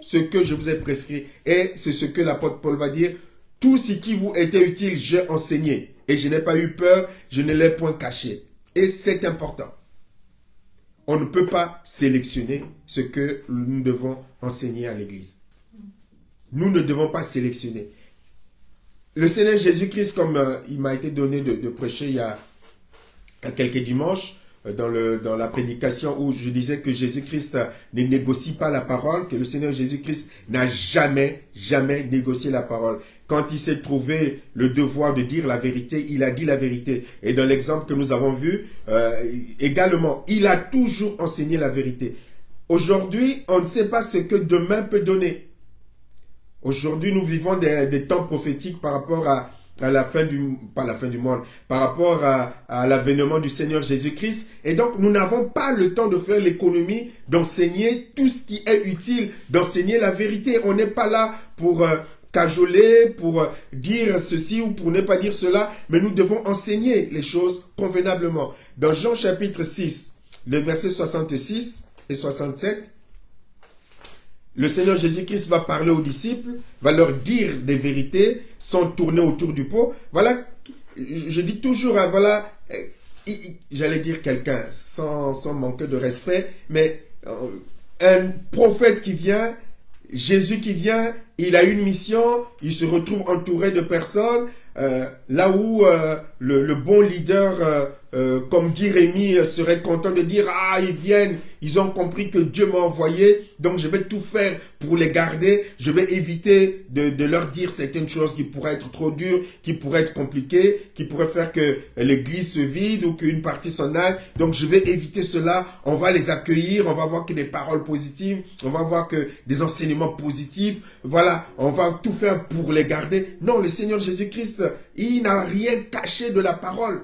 ce que je vous ai prescrit. Et c'est ce que l'apôtre Paul va dire. Tout ce qui vous était utile, j'ai enseigné. Et je n'ai pas eu peur, je ne l'ai point caché. Et c'est important. On ne peut pas sélectionner ce que nous devons enseigner à l'église. Nous ne devons pas sélectionner. Le Seigneur Jésus-Christ, comme il m'a été donné de prêcher il y a quelques dimanches, dans la prédication où je disais que Jésus-Christ ne négocie pas la parole, que le Seigneur Jésus-Christ n'a jamais négocié la parole. Quand il s'est trouvé le devoir de dire la vérité, il a dit la vérité. Et dans l'exemple que nous avons vu, également, il a toujours enseigné la vérité. Aujourd'hui, on ne sait pas ce que demain peut donner. Aujourd'hui, nous vivons des temps prophétiques par rapport à la fin pas la fin du monde, par rapport à l'avènement du Seigneur Jésus-Christ. Et donc, nous n'avons pas le temps de faire l'économie, d'enseigner tout ce qui est utile, d'enseigner la vérité. On n'est pas là pour cajoler, pour dire ceci ou pour ne pas dire cela, mais nous devons enseigner les choses convenablement. Dans Jean chapitre 6, le verset 66 et 67, le Seigneur Jésus-Christ va parler aux disciples, va leur dire des vérités sans tourner autour du pot. Voilà, je dis toujours, voilà, j'allais dire quelqu'un sans manquer de respect, mais un prophète qui vient, Jésus qui vient, il a une mission, il se retrouve entouré de personnes, là où le bon leader comme Guy Rémy serait content de dire, ah, ils viennent, ils ont compris que Dieu m'a envoyé, donc je vais tout faire pour les garder, je vais éviter de leur dire certaines choses qui pourraient être trop dures, qui pourraient être compliquées, qui pourraient faire que l'église se vide ou qu'une partie s'en aille, donc je vais éviter cela, on va les accueillir, on va voir que des paroles positives, on va voir que des enseignements positifs, voilà, on va tout faire pour les garder. Non, le Seigneur Jésus-Christ, il n'a rien caché de la parole.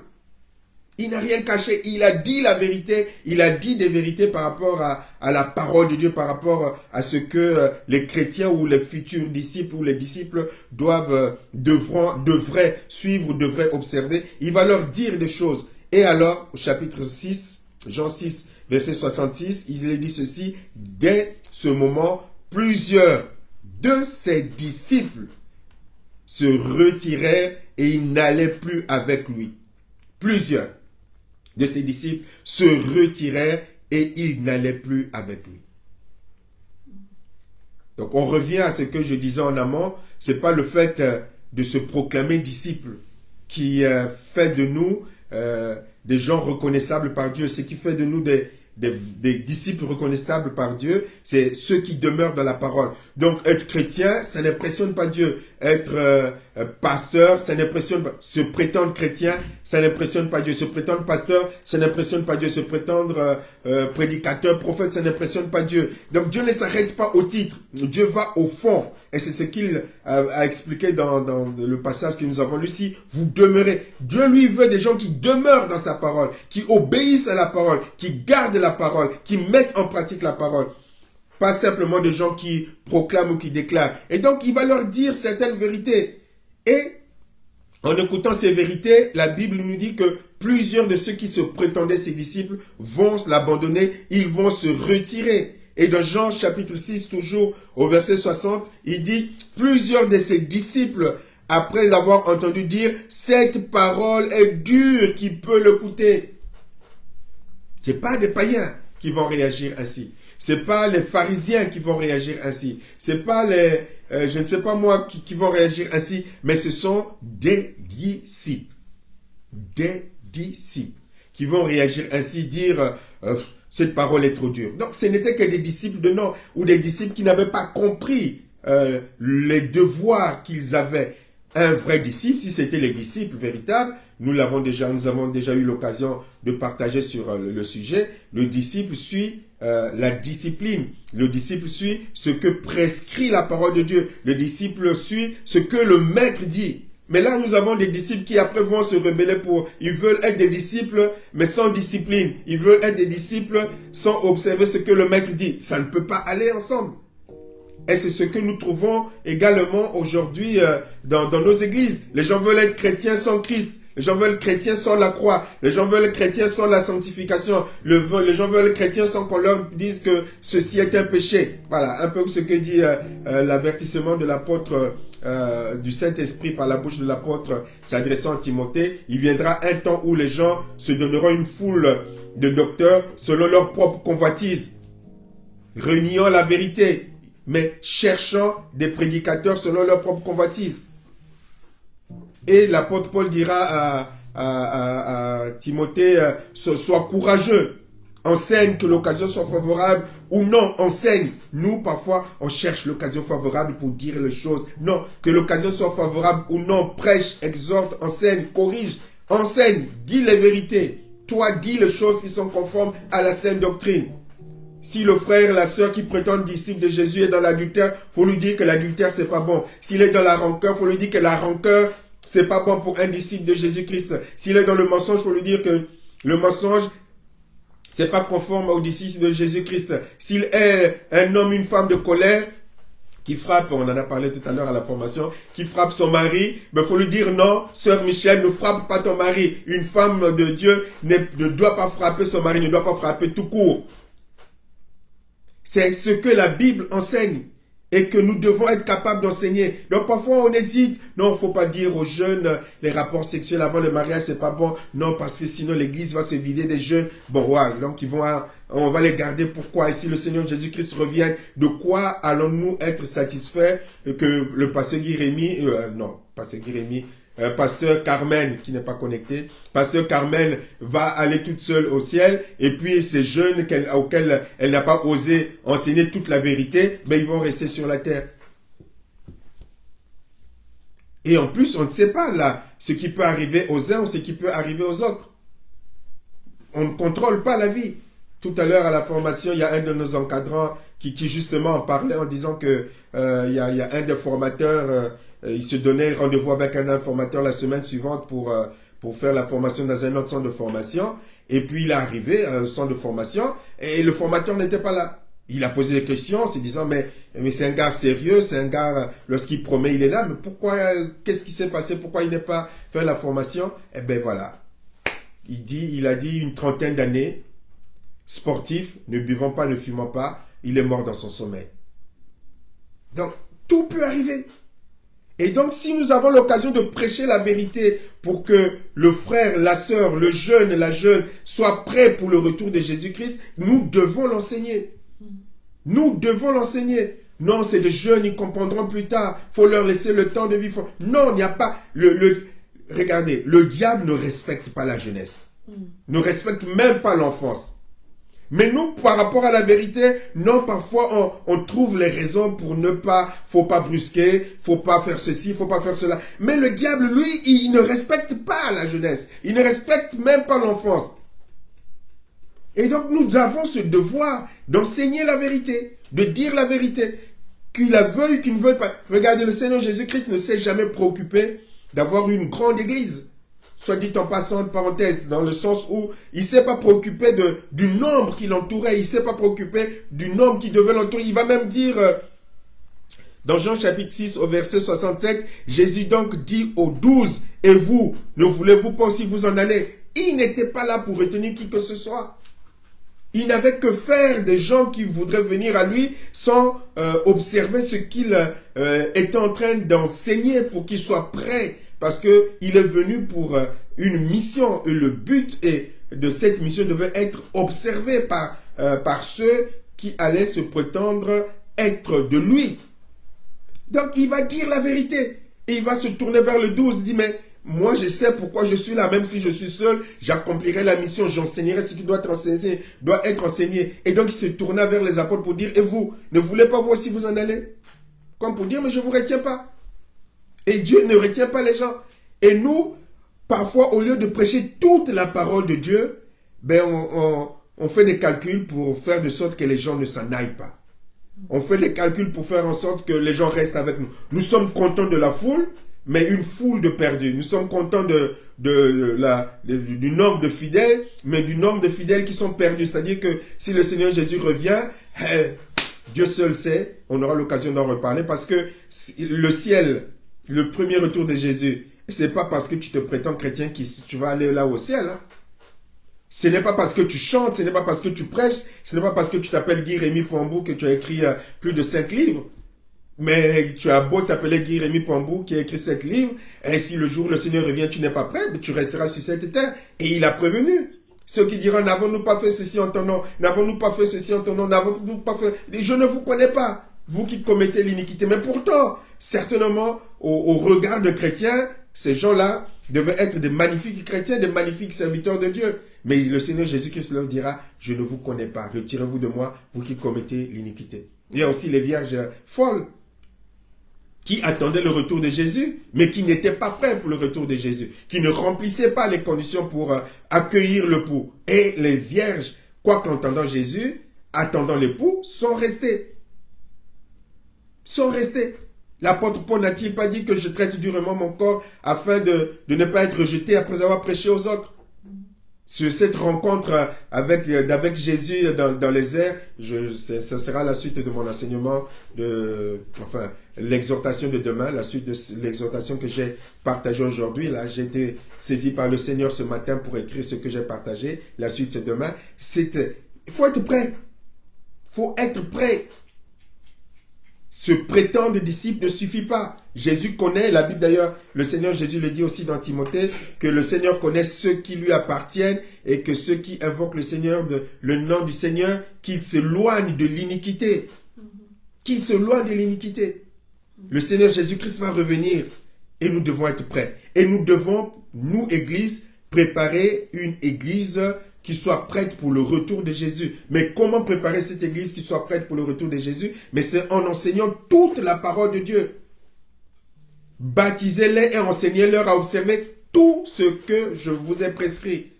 Il n'a rien caché, il a dit la vérité, il a dit des vérités par rapport à la parole de Dieu, par rapport à ce que les chrétiens ou les futurs disciples ou les disciples devraient suivre, devraient observer. Il va leur dire des choses. Et alors, au chapitre 6, Jean 6, verset 66, il dit ceci, dès ce moment, plusieurs de ses disciples se retirèrent et ils n'allaient plus avec lui. Plusieurs de ses disciples se retirèrent et ils n'allaient plus avec lui. Donc on revient à ce que je disais en amont, c'est pas le fait de se proclamer disciple qui fait de nous des gens reconnaissables par Dieu. Ce qui fait de nous des disciples reconnaissables par Dieu, c'est ceux qui demeurent dans la parole. Donc être chrétien, ça n'impressionne pas Dieu. Être pasteur, ça n'impressionne pas. Se prétendre chrétien, ça n'impressionne pas Dieu. Se prétendre pasteur, ça n'impressionne pas Dieu. Se prétendre prédicateur, prophète, ça n'impressionne pas Dieu. Donc Dieu ne s'arrête pas au titre. Dieu va au fond. Et c'est ce qu'il a expliqué dans le passage que nous avons lu ici. Vous demeurez. Dieu lui veut des gens qui demeurent dans sa parole, qui obéissent à la parole, qui gardent la parole, qui mettent en pratique la parole. Pas simplement des gens qui proclament ou qui déclarent. Et donc, il va leur dire certaines vérités. Et en écoutant ces vérités, la Bible nous dit que plusieurs de ceux qui se prétendaient ses disciples vont l'abandonner, ils vont se retirer. Et dans Jean chapitre 6, toujours au verset 60, il dit, plusieurs de ses disciples, après l'avoir entendu dire, cette parole est dure, qui peut l'écouter. Ce n'est pas des païens qui vont réagir ainsi. Ce n'est pas les pharisiens qui vont réagir ainsi. Ce n'est pas les, je ne sais pas moi, qui vont réagir ainsi, mais ce sont des disciples. Des disciples qui vont réagir ainsi, dire, cette parole est trop dure. Donc, ce n'étaient que des disciples de nom, ou des disciples qui n'avaient pas compris les devoirs qu'ils avaient. Un vrai disciple, si c'était les disciples véritables, nous avons déjà eu l'occasion de partager sur le sujet. Le disciple suit la discipline. Le disciple suit ce que prescrit la parole de Dieu. Le disciple suit ce que le maître dit. Mais là, nous avons des disciples qui après vont se rebeller ils veulent être des disciples, mais sans discipline. Ils veulent être des disciples sans observer ce que le maître dit. Ça ne peut pas aller ensemble. Et c'est ce que nous trouvons également aujourd'hui dans nos églises. Les gens veulent être chrétiens sans Christ. Les gens veulent être chrétiens sans la croix. Les gens veulent être chrétiens sans la sanctification. Les gens veulent être chrétiens sans qu'on leur dise que ceci est un péché. Voilà, un peu ce que dit l'avertissement de l'apôtre du Saint-Esprit par la bouche de l'apôtre s'adressant à Timothée. Il viendra un temps où les gens se donneront une foule de docteurs selon leur propre convoitise, reniant la vérité, mais cherchant des prédicateurs selon leur propre convoitise. Et l'apôtre Paul dira à Timothée, sois courageux, enseigne que l'occasion soit favorable ou non, enseigne. Nous, parfois, on cherche l'occasion favorable pour dire les choses. Non, que l'occasion soit favorable ou non, prêche, exhorte, enseigne, corrige, enseigne, dis les vérités. Toi, dis les choses qui sont conformes à la saine doctrine. Si le frère, la sœur qui prétendent disciple de Jésus est dans l'adultère, faut lui dire que l'adultère c'est pas bon. S'il est dans la rancœur, faut lui dire que la rancœur c'est pas bon pour un disciple de Jésus-Christ. S'il est dans le mensonge, faut lui dire que le mensonge c'est pas conforme au disciple de Jésus-Christ. S'il est un homme, une femme de colère qui frappe, on en a parlé tout à l'heure à la formation, qui frappe son mari, il faut lui dire non, sœur Michel, ne frappe pas ton mari. Une femme de Dieu ne doit pas frapper son mari, ne doit pas frapper tout court. C'est ce que la Bible enseigne et que nous devons être capables d'enseigner. Donc parfois on hésite. Non, il ne faut pas dire aux jeunes les rapports sexuels avant le mariage, c'est pas bon. Non, parce que sinon l'église va se vider des jeunes. Bon, ouais, donc on va les garder. Pourquoi? Et si le Seigneur Jésus-Christ revient, de quoi allons-nous être satisfaits que le pasteur Pasteur Carmen, qui n'est pas connecté, Pasteur Carmen va aller toute seule au ciel, et puis ces jeunes auxquels elle n'a pas osé enseigner toute la vérité, mais ils vont rester sur la terre. Et en plus, on ne sait pas là ce qui peut arriver aux uns ou ce qui peut arriver aux autres. On ne contrôle pas la vie. Tout à l'heure à la formation, il y a un de nos encadrants qui justement en parlait en disant que il y a un des formateurs, il se donnait rendez-vous avec un formateur la semaine suivante pour faire la formation dans un autre centre de formation. Et puis il est arrivé à un centre de formation et le formateur n'était pas là. Il a posé des questions en se disant mais c'est un gars sérieux, c'est un gars, lorsqu'il promet il est là, mais pourquoi, qu'est-ce qui s'est passé, pourquoi il n'est pas fait la formation? Eh ben voilà, il a dit une trentaine d'années, sportif, ne buvant pas, ne fumant pas, il est mort dans son sommeil. Donc tout peut arriver. Et donc, si nous avons l'occasion de prêcher la vérité pour que le frère, la sœur, le jeune, la jeune soient prêts pour le retour de Jésus-Christ, nous devons l'enseigner. Nous devons l'enseigner. Non, c'est des jeunes, ils comprendront plus tard. Il faut leur laisser le temps de vivre. Non, il n'y a pas... Regardez, le diable ne respecte pas la jeunesse. Ne respecte même pas l'enfance. Mais nous, par rapport à la vérité, non, parfois on trouve les raisons pour ne pas, faut pas brusquer, faut pas faire ceci, faut pas faire cela. Mais le diable, lui, il ne respecte pas la jeunesse. Il ne respecte même pas l'enfance. Et donc nous avons ce devoir d'enseigner la vérité, de dire la vérité. Qu'il la veuille, qu'il ne veuille pas. Regardez, le Seigneur Jésus-Christ ne s'est jamais préoccupé d'avoir une grande église. Soit dit en passant de parenthèse, dans le sens où il ne s'est pas préoccupé du nombre qui l'entourait, il ne s'est pas préoccupé du nombre qui devait l'entourer. Il va même dire, dans Jean chapitre 6 au verset 67, Jésus donc dit aux 12, et vous, ne voulez-vous pas aussi vous en aller? Il n'était pas là pour retenir qui que ce soit. Il n'avait que faire des gens qui voudraient venir à lui sans observer ce qu'il était en train d'enseigner pour qu'il soit prêt. Parce qu'il est venu pour une mission. Et le but de cette mission devait être observé par ceux qui allaient se prétendre être de lui. Donc il va dire la vérité. Et il va se tourner vers le 12. Il dit, mais moi je sais pourquoi je suis là. Même si je suis seul, j'accomplirai la mission. J'enseignerai ce qui doit être enseigné. Et donc il se tourna vers les apôtres pour dire, et vous, ne voulez pas vous aussi vous en aller? Comme pour dire, mais je ne vous retiens pas. Et Dieu ne retient pas les gens. Et nous, parfois, au lieu de prêcher toute la parole de Dieu, ben on fait des calculs pour faire de sorte que les gens ne s'en aillent pas. On fait des calculs pour faire en sorte que les gens restent avec nous. Nous sommes contents de la foule, mais une foule de perdus. Nous sommes contents du nombre de fidèles, mais du nombre de fidèles qui sont perdus. C'est-à-dire que si le Seigneur Jésus revient, Dieu seul sait, on aura l'occasion d'en reparler, parce que le ciel... Le premier retour de Jésus, ce n'est pas parce que tu te prétends chrétien que tu vas aller là au ciel. Hein. Ce n'est pas parce que tu chantes, ce n'est pas parce que tu prêches, ce n'est pas parce que tu t'appelles Guy Rémy Pambou que tu as écrit plus de 5 livres. Mais tu as beau t'appeler Guy Rémy Pambou qui a écrit 5 livres, et si le jour le Seigneur revient, tu n'es pas prêt, tu resteras sur cette terre. Et il a prévenu. Ceux qui diront, n'avons-nous pas fait ceci en ton nom, n'avons-nous pas fait ceci en ton nom, n'avons-nous pas fait... Je ne vous connais pas, vous qui commettez l'iniquité. Mais pourtant, certainement, au regard de chrétiens, ces gens-là devaient être des magnifiques chrétiens, des magnifiques serviteurs de Dieu. Mais le Seigneur Jésus-Christ leur dira, je ne vous connais pas, retirez-vous de moi, vous qui commettez l'iniquité. Il y a aussi les vierges folles qui attendaient le retour de Jésus, mais qui n'étaient pas prêts pour le retour de Jésus, qui ne remplissaient pas les conditions pour accueillir l'époux. Et les vierges, quoi qu'entendant Jésus, attendant l'époux, sont restées. L'apôtre Paul n'a-t-il pas dit que je traite durement mon corps afin de ne pas être rejeté après avoir prêché aux autres? Sur cette rencontre avec Jésus dans les airs, ce sera la suite de mon enseignement, l'exhortation de demain, la suite de l'exhortation que j'ai partagée aujourd'hui. Là, j'ai été saisi par le Seigneur ce matin pour écrire ce que j'ai partagé. La suite, c'est demain. Il faut être prêt. Il faut être prêt. Se prétendre disciple ne suffit pas. Jésus connaît, la Bible d'ailleurs, le Seigneur Jésus le dit aussi dans Timothée, que le Seigneur connaît ceux qui lui appartiennent et que ceux qui invoquent le Seigneur, le nom du Seigneur, qu'ils s'éloignent de l'iniquité. Qu'ils s'éloignent de l'iniquité. Le Seigneur Jésus-Christ va revenir et nous devons être prêts. Et nous devons, nous, Église, préparer une Église qui soit prête pour le retour de Jésus. Mais comment préparer cette Église qui soit prête pour le retour de Jésus? Mais c'est en enseignant toute la parole de Dieu. Baptisez-les et enseignez-leur à observer tout ce que je vous ai prescrit.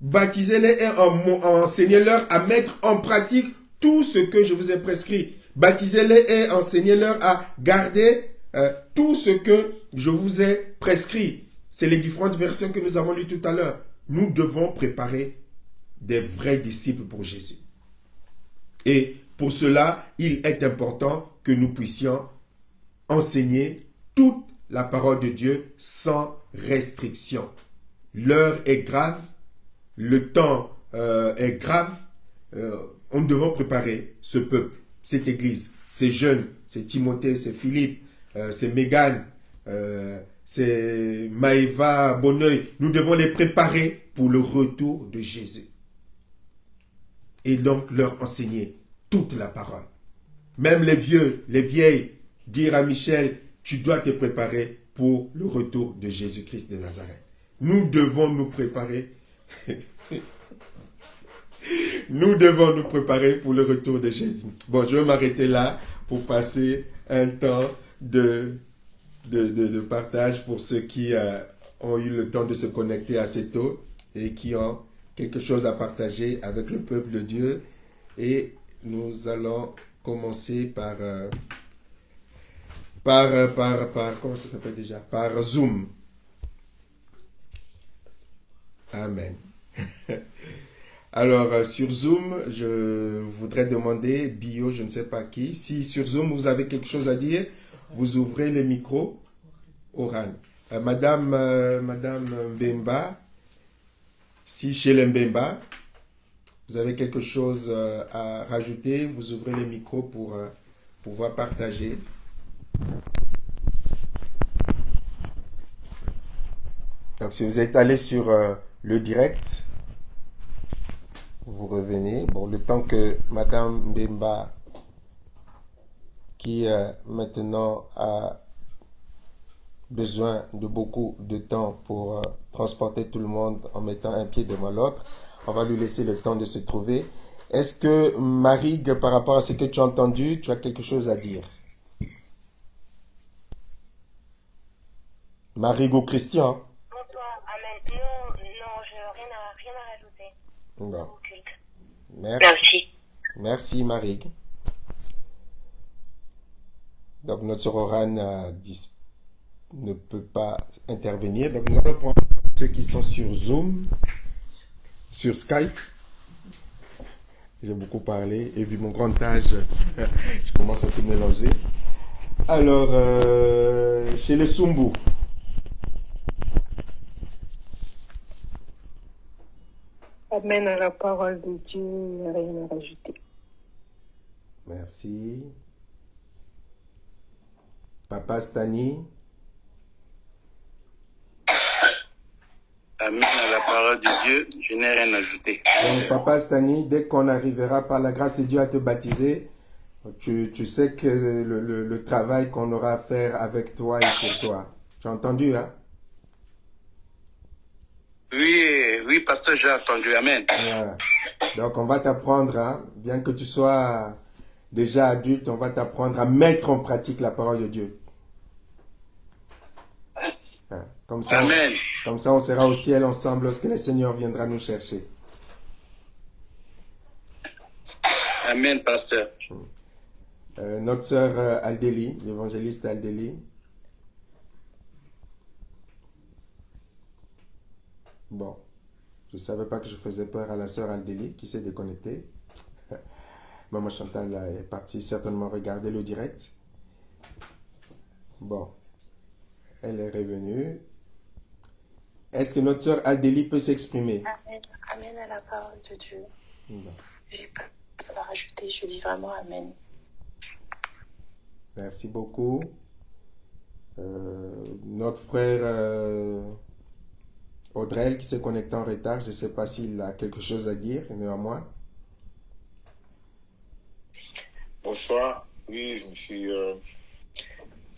Baptisez-les et enseignez-leur à mettre en pratique tout ce que je vous ai prescrit. Baptisez-les et enseignez-leur à garder tout ce que je vous ai prescrit. C'est les différentes versions que nous avons lues tout à l'heure. Nous devons préparer des vrais disciples pour Jésus. Et pour cela, il est important que nous puissions enseigner toute la parole de Dieu sans restriction. L'heure est grave, le temps est grave. Nous devons préparer ce peuple, cette église, ces jeunes, c'est Timothée, c'est Philippe, c'est Mégane, c'est Maëva Bonneuil. Nous devons les préparer pour le retour de Jésus. Et donc leur enseigner toute la parole. Même les vieux, les vieilles, dire à Michel, tu dois te préparer pour le retour de Jésus-Christ de Nazareth. Nous devons nous préparer. Nous devons nous préparer pour le retour de Jésus. Bon, je vais m'arrêter là pour passer un temps de partage pour ceux qui ont eu le temps de se connecter assez tôt et qui ont quelque chose à partager avec le peuple de Dieu. Et nous allons commencer par comment ça s'appelle déjà? Par Zoom. Amen. Alors, sur Zoom, je voudrais demander, Bio, je ne sais pas qui, si sur Zoom vous avez quelque chose à dire, vous ouvrez le micro. Oran. Madame Mbemba, si chez le Mbemba, vous avez quelque chose à rajouter, vous ouvrez le micro pour pouvoir partager. Donc, si vous êtes allé sur le direct, vous revenez. Bon, le temps que Madame Mbemba, qui maintenant a besoin de beaucoup de temps pour transporter tout le monde en mettant un pied devant l'autre, on va lui laisser le temps de se trouver. Est-ce que, Marig, par rapport à ce que tu as entendu, tu as quelque chose à dire? Marig ou Christian? Bonsoir, amen. Non, je n'ai rien à rajouter. Bon. Au culte. Merci. Merci, Marig. Donc, notre sœur Oran ne peut pas intervenir. Donc, nous allons prendre ceux qui sont sur Zoom, sur Skype. J'ai beaucoup parlé et vu mon grand âge, je commence à tout mélanger. Alors, chez les Sumbu. Amen à la parole de Dieu, il n'y a rien à rajouter. Merci. Papa Stani. Amen à la parole de Dieu, je n'ai rien ajouté. Donc, Papa Stani, dès qu'on arrivera par la grâce de Dieu à te baptiser, tu sais que le travail qu'on aura à faire avec toi et sur toi. Tu as entendu, hein? Oui, pasteur, j'ai entendu. Amen. Voilà. Donc, on va t'apprendre, hein, bien que tu sois déjà adulte, on va t'apprendre à mettre en pratique la parole de Dieu. Hein. Comme ça, Amen. Comme ça, on sera au ciel ensemble lorsque le Seigneur viendra nous chercher. Amen, pasteur. Notre sœur Aldélie, l'évangéliste Aldélie. Bon, je ne savais pas que je faisais peur à la sœur Aldélie qui s'est déconnectée. Maman Chantal est partie certainement regarder le direct. Bon, elle est revenue. Est-ce que notre sœur Aldélie peut s'exprimer? Amen. Amen à la parole de Dieu. Bon. J'ai pas de choses à rajouter, je dis vraiment Amen. Merci beaucoup. Notre frère Audrel qui s'est connecté en retard, je ne sais pas s'il a quelque chose à dire, néanmoins. Bonsoir. Oui,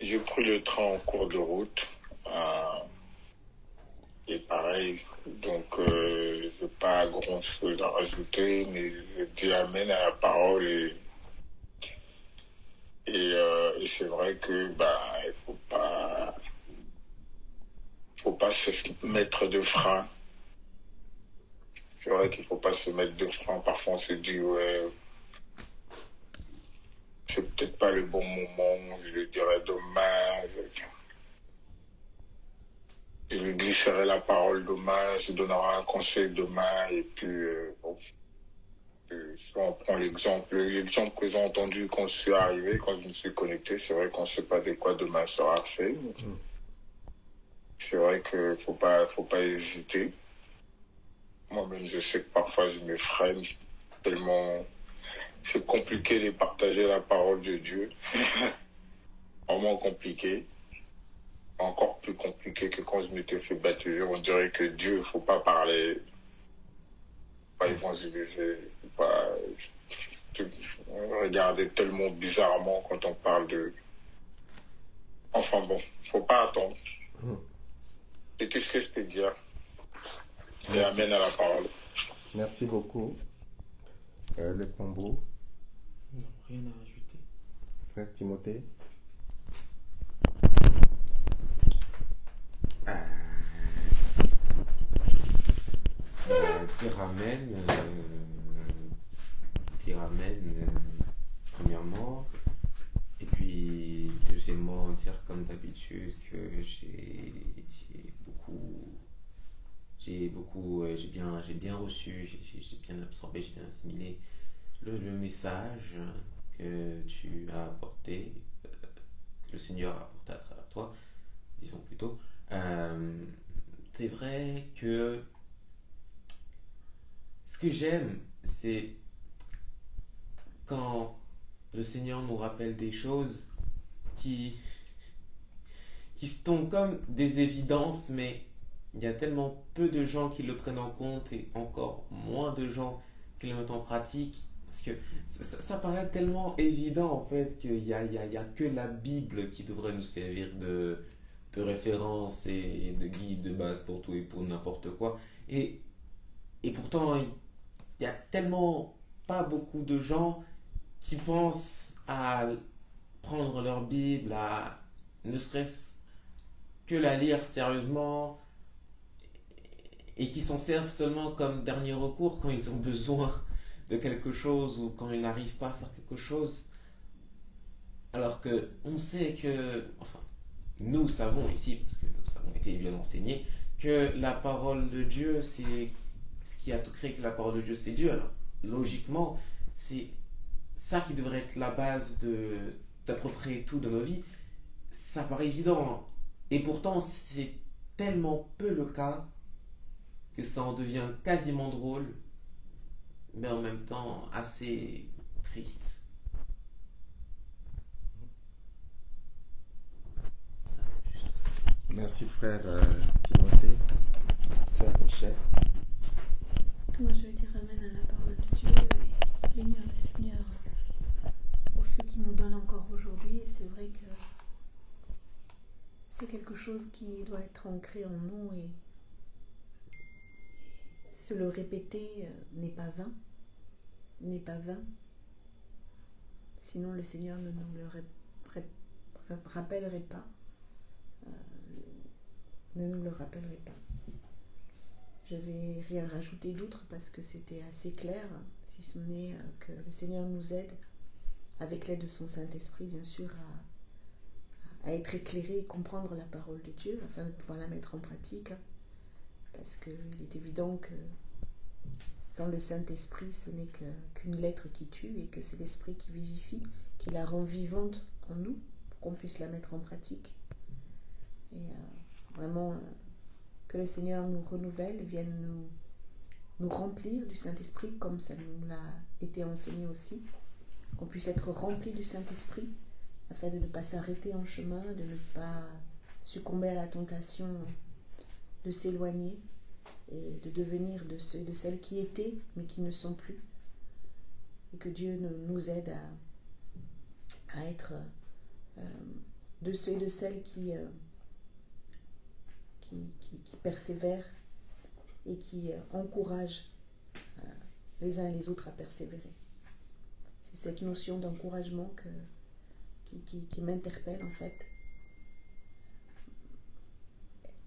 j'ai pris le train en cours de route. Et pareil, donc je n'ai pas grand chose à rajouter, mais je dis Amen à la parole et c'est vrai que il faut pas se mettre de frein. C'est vrai qu'il faut pas se mettre de frein. Parfois on se dit ouais, c'est peut-être pas le bon moment, je le dirai demain. Je lui glisserai la parole demain, je donnerai un conseil demain, et puis si on prend l'exemple que j'ai entendu quand je suis arrivé, quand je me suis connecté, c'est vrai qu'on ne sait pas de quoi demain sera fait. C'est vrai qu'il faut pas hésiter. Moi-même, je sais que parfois je me freine tellement c'est compliqué de partager la parole de Dieu. vraiment compliqué. Encore plus compliqué que quand je m'étais fait baptiser. On dirait que Dieu, il ne faut pas parler, pas évangéliser, faut pas regarder tellement bizarrement quand on parle de... Enfin bon, faut pas attendre. C'est tout ce que je peux dire. Et Merci. amen à la parole. Merci beaucoup. Le Combo, Non, rien à rajouter. frère Timothée. Dire amen, premièrement. Et puis, deuxièmement, dire comme d'habitude que j'ai bien reçu, j'ai bien absorbé, j'ai bien assimilé le message que tu as apporté, que le Seigneur a apporté à travers toi, disons plutôt. C'est vrai que ce que j'aime, c'est quand le Seigneur nous rappelle des choses qui se tombent comme des évidences, mais il y a tellement peu de gens qui le prennent en compte et encore moins de gens qui le mettent en pratique. Parce que ça paraît tellement évident en fait qu'il y a que la Bible qui devrait nous servir de référence et de guide de base pour tout et pour n'importe quoi. Et pourtant, il y a tellement pas beaucoup de gens qui pensent à prendre leur Bible, à ne serait-ce que la lire sérieusement et qui s'en servent seulement comme dernier recours quand ils ont besoin de quelque chose ou quand ils n'arrivent pas à faire quelque chose. Alors que on sait que, enfin, nous savons ici, parce que nous avons été bien enseignés, que la parole de Dieu, c'est ce qui a tout créé, que la parole de Dieu, c'est Dieu. Alors, logiquement, c'est ça qui devrait être la base d'à peu près tout de nos vies. Ça paraît évident. Et pourtant, c'est tellement peu le cas que ça en devient quasiment drôle, mais en même temps assez triste. Juste ça. Merci, frère Timothée. Sœur Michel. Moi, je vais dire amen à la parole de Dieu et bénir le Seigneur pour ce qu'il nous donne encore aujourd'hui. C'est vrai que c'est quelque chose qui doit être ancré en nous et se le répéter n'est pas vain. Sinon, le Seigneur ne nous le rappellerait pas. Ne nous le rappellerait pas. Je vais rien rajouter d'autre parce que c'était assez clair, si ce n'est que le Seigneur nous aide, avec l'aide de son Saint-Esprit, bien sûr, à être éclairé et comprendre la parole de Dieu afin de pouvoir la mettre en pratique. Parce qu'il est évident que sans le Saint-Esprit, ce n'est qu'une lettre qui tue et que c'est l'Esprit qui vivifie, qui la rend vivante en nous pour qu'on puisse la mettre en pratique. Et vraiment, que le Seigneur nous renouvelle, vienne nous remplir du Saint-Esprit comme ça nous l'a été enseigné aussi. Qu'on puisse être rempli du Saint-Esprit afin de ne pas s'arrêter en chemin, de ne pas succomber à la tentation de s'éloigner et de devenir de ceux et de celles qui étaient mais qui ne sont plus. Et que Dieu nous aide à être de ceux et de celles qui persévèrent et qui encouragent les uns et les autres à persévérer. C'est cette notion d'encouragement qui m'interpelle en fait.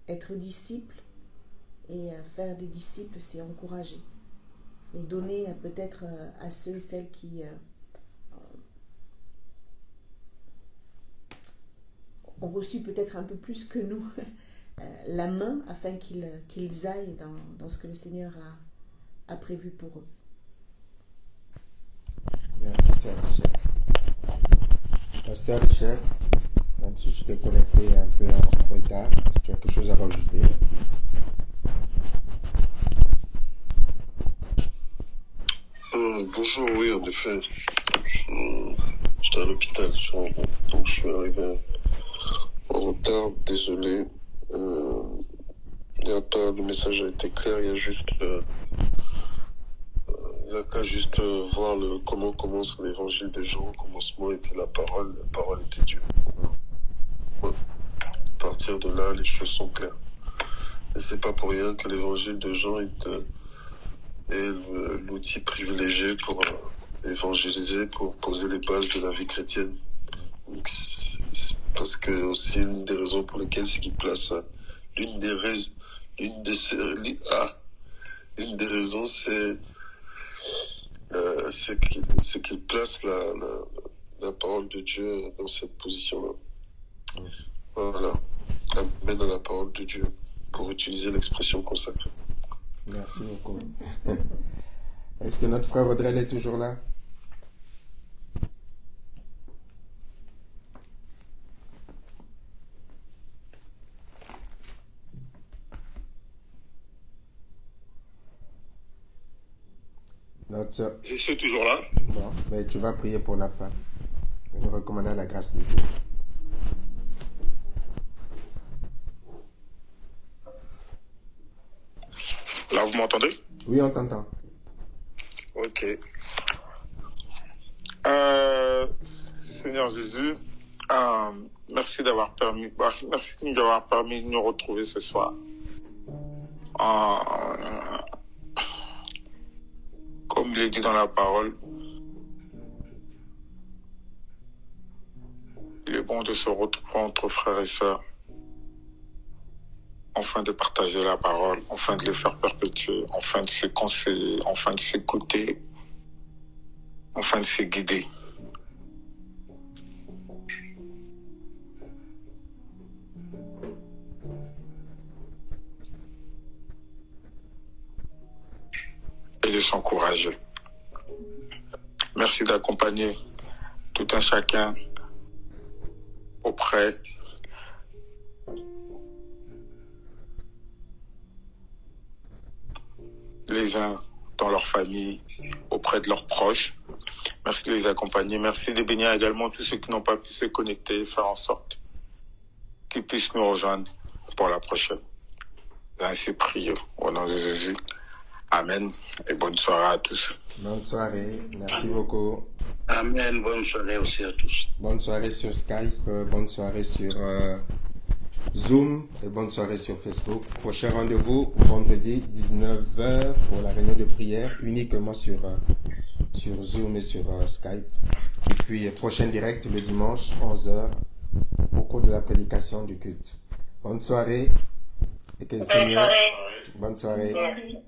Être disciple et faire des disciples, c'est encourager. Et donner peut-être à ceux et celles qui ont reçu peut-être un peu plus que nous la main afin qu'ils aillent dans ce que le Seigneur a prévu pour eux. Merci, Sœur Michel. Sœur Michel, même si tu t'es connecté un peu en retard, si tu as quelque chose à rajouter. Bonjour, oui, en effet. J'étais à l'hôpital, donc je suis arrivé en retard, désolé. Le message a été clair, il y a juste... il n'y a qu'à juste voir comment commence l'évangile de Jean. Au commencement était la parole était Dieu. Ouais. À partir de là, les choses sont claires. Et c'est pas pour rien que l'évangile de Jean est l'outil privilégié pour évangéliser, pour poser les bases de la vie chrétienne. Donc, c'est parce que aussi une des raisons pour lesquelles c'est qu'il place l'une des raisons c'est qu'il place la parole de Dieu dans cette position-là. Voilà. Amen à la parole de Dieu, pour utiliser l'expression consacrée. Merci beaucoup. Est-ce que notre frère Audrey est toujours là? Je suis toujours là. Bon, ben, tu vas prier pour la fin. Nous recommandons la grâce de Dieu. Là, vous m'entendez? Oui, on t'entend. Ok. Seigneur Jésus, merci de nous avoir permis de nous retrouver ce soir. Comme il est dit dans la parole, il est bon de se retrouver entre frères et sœurs, afin de partager la parole, afin de les faire perpétuer, afin de se conseiller, afin de s'écouter, afin de se guider. Et de s'encourager. Merci d'accompagner tout un chacun auprès les uns dans leur famille, auprès de leurs proches. Merci de les accompagner. Merci de bénir également tous ceux qui n'ont pas pu se connecter et faire en sorte qu'ils puissent nous rejoindre pour la prochaine. Ainsi prions au nom de Jésus. Amen et bonne soirée à tous. Bonne soirée, merci beaucoup. Amen, bonne soirée aussi à tous. Bonne soirée sur Skype, bonne soirée sur Zoom et bonne soirée sur Facebook. Prochain rendez-vous vendredi 19h pour la réunion de prière uniquement sur Zoom et sur Skype. Et puis prochain direct le dimanche 11h au cours de la prédication du culte. Bonne soirée et que le Seigneur... Bonne soirée. Bonne soirée.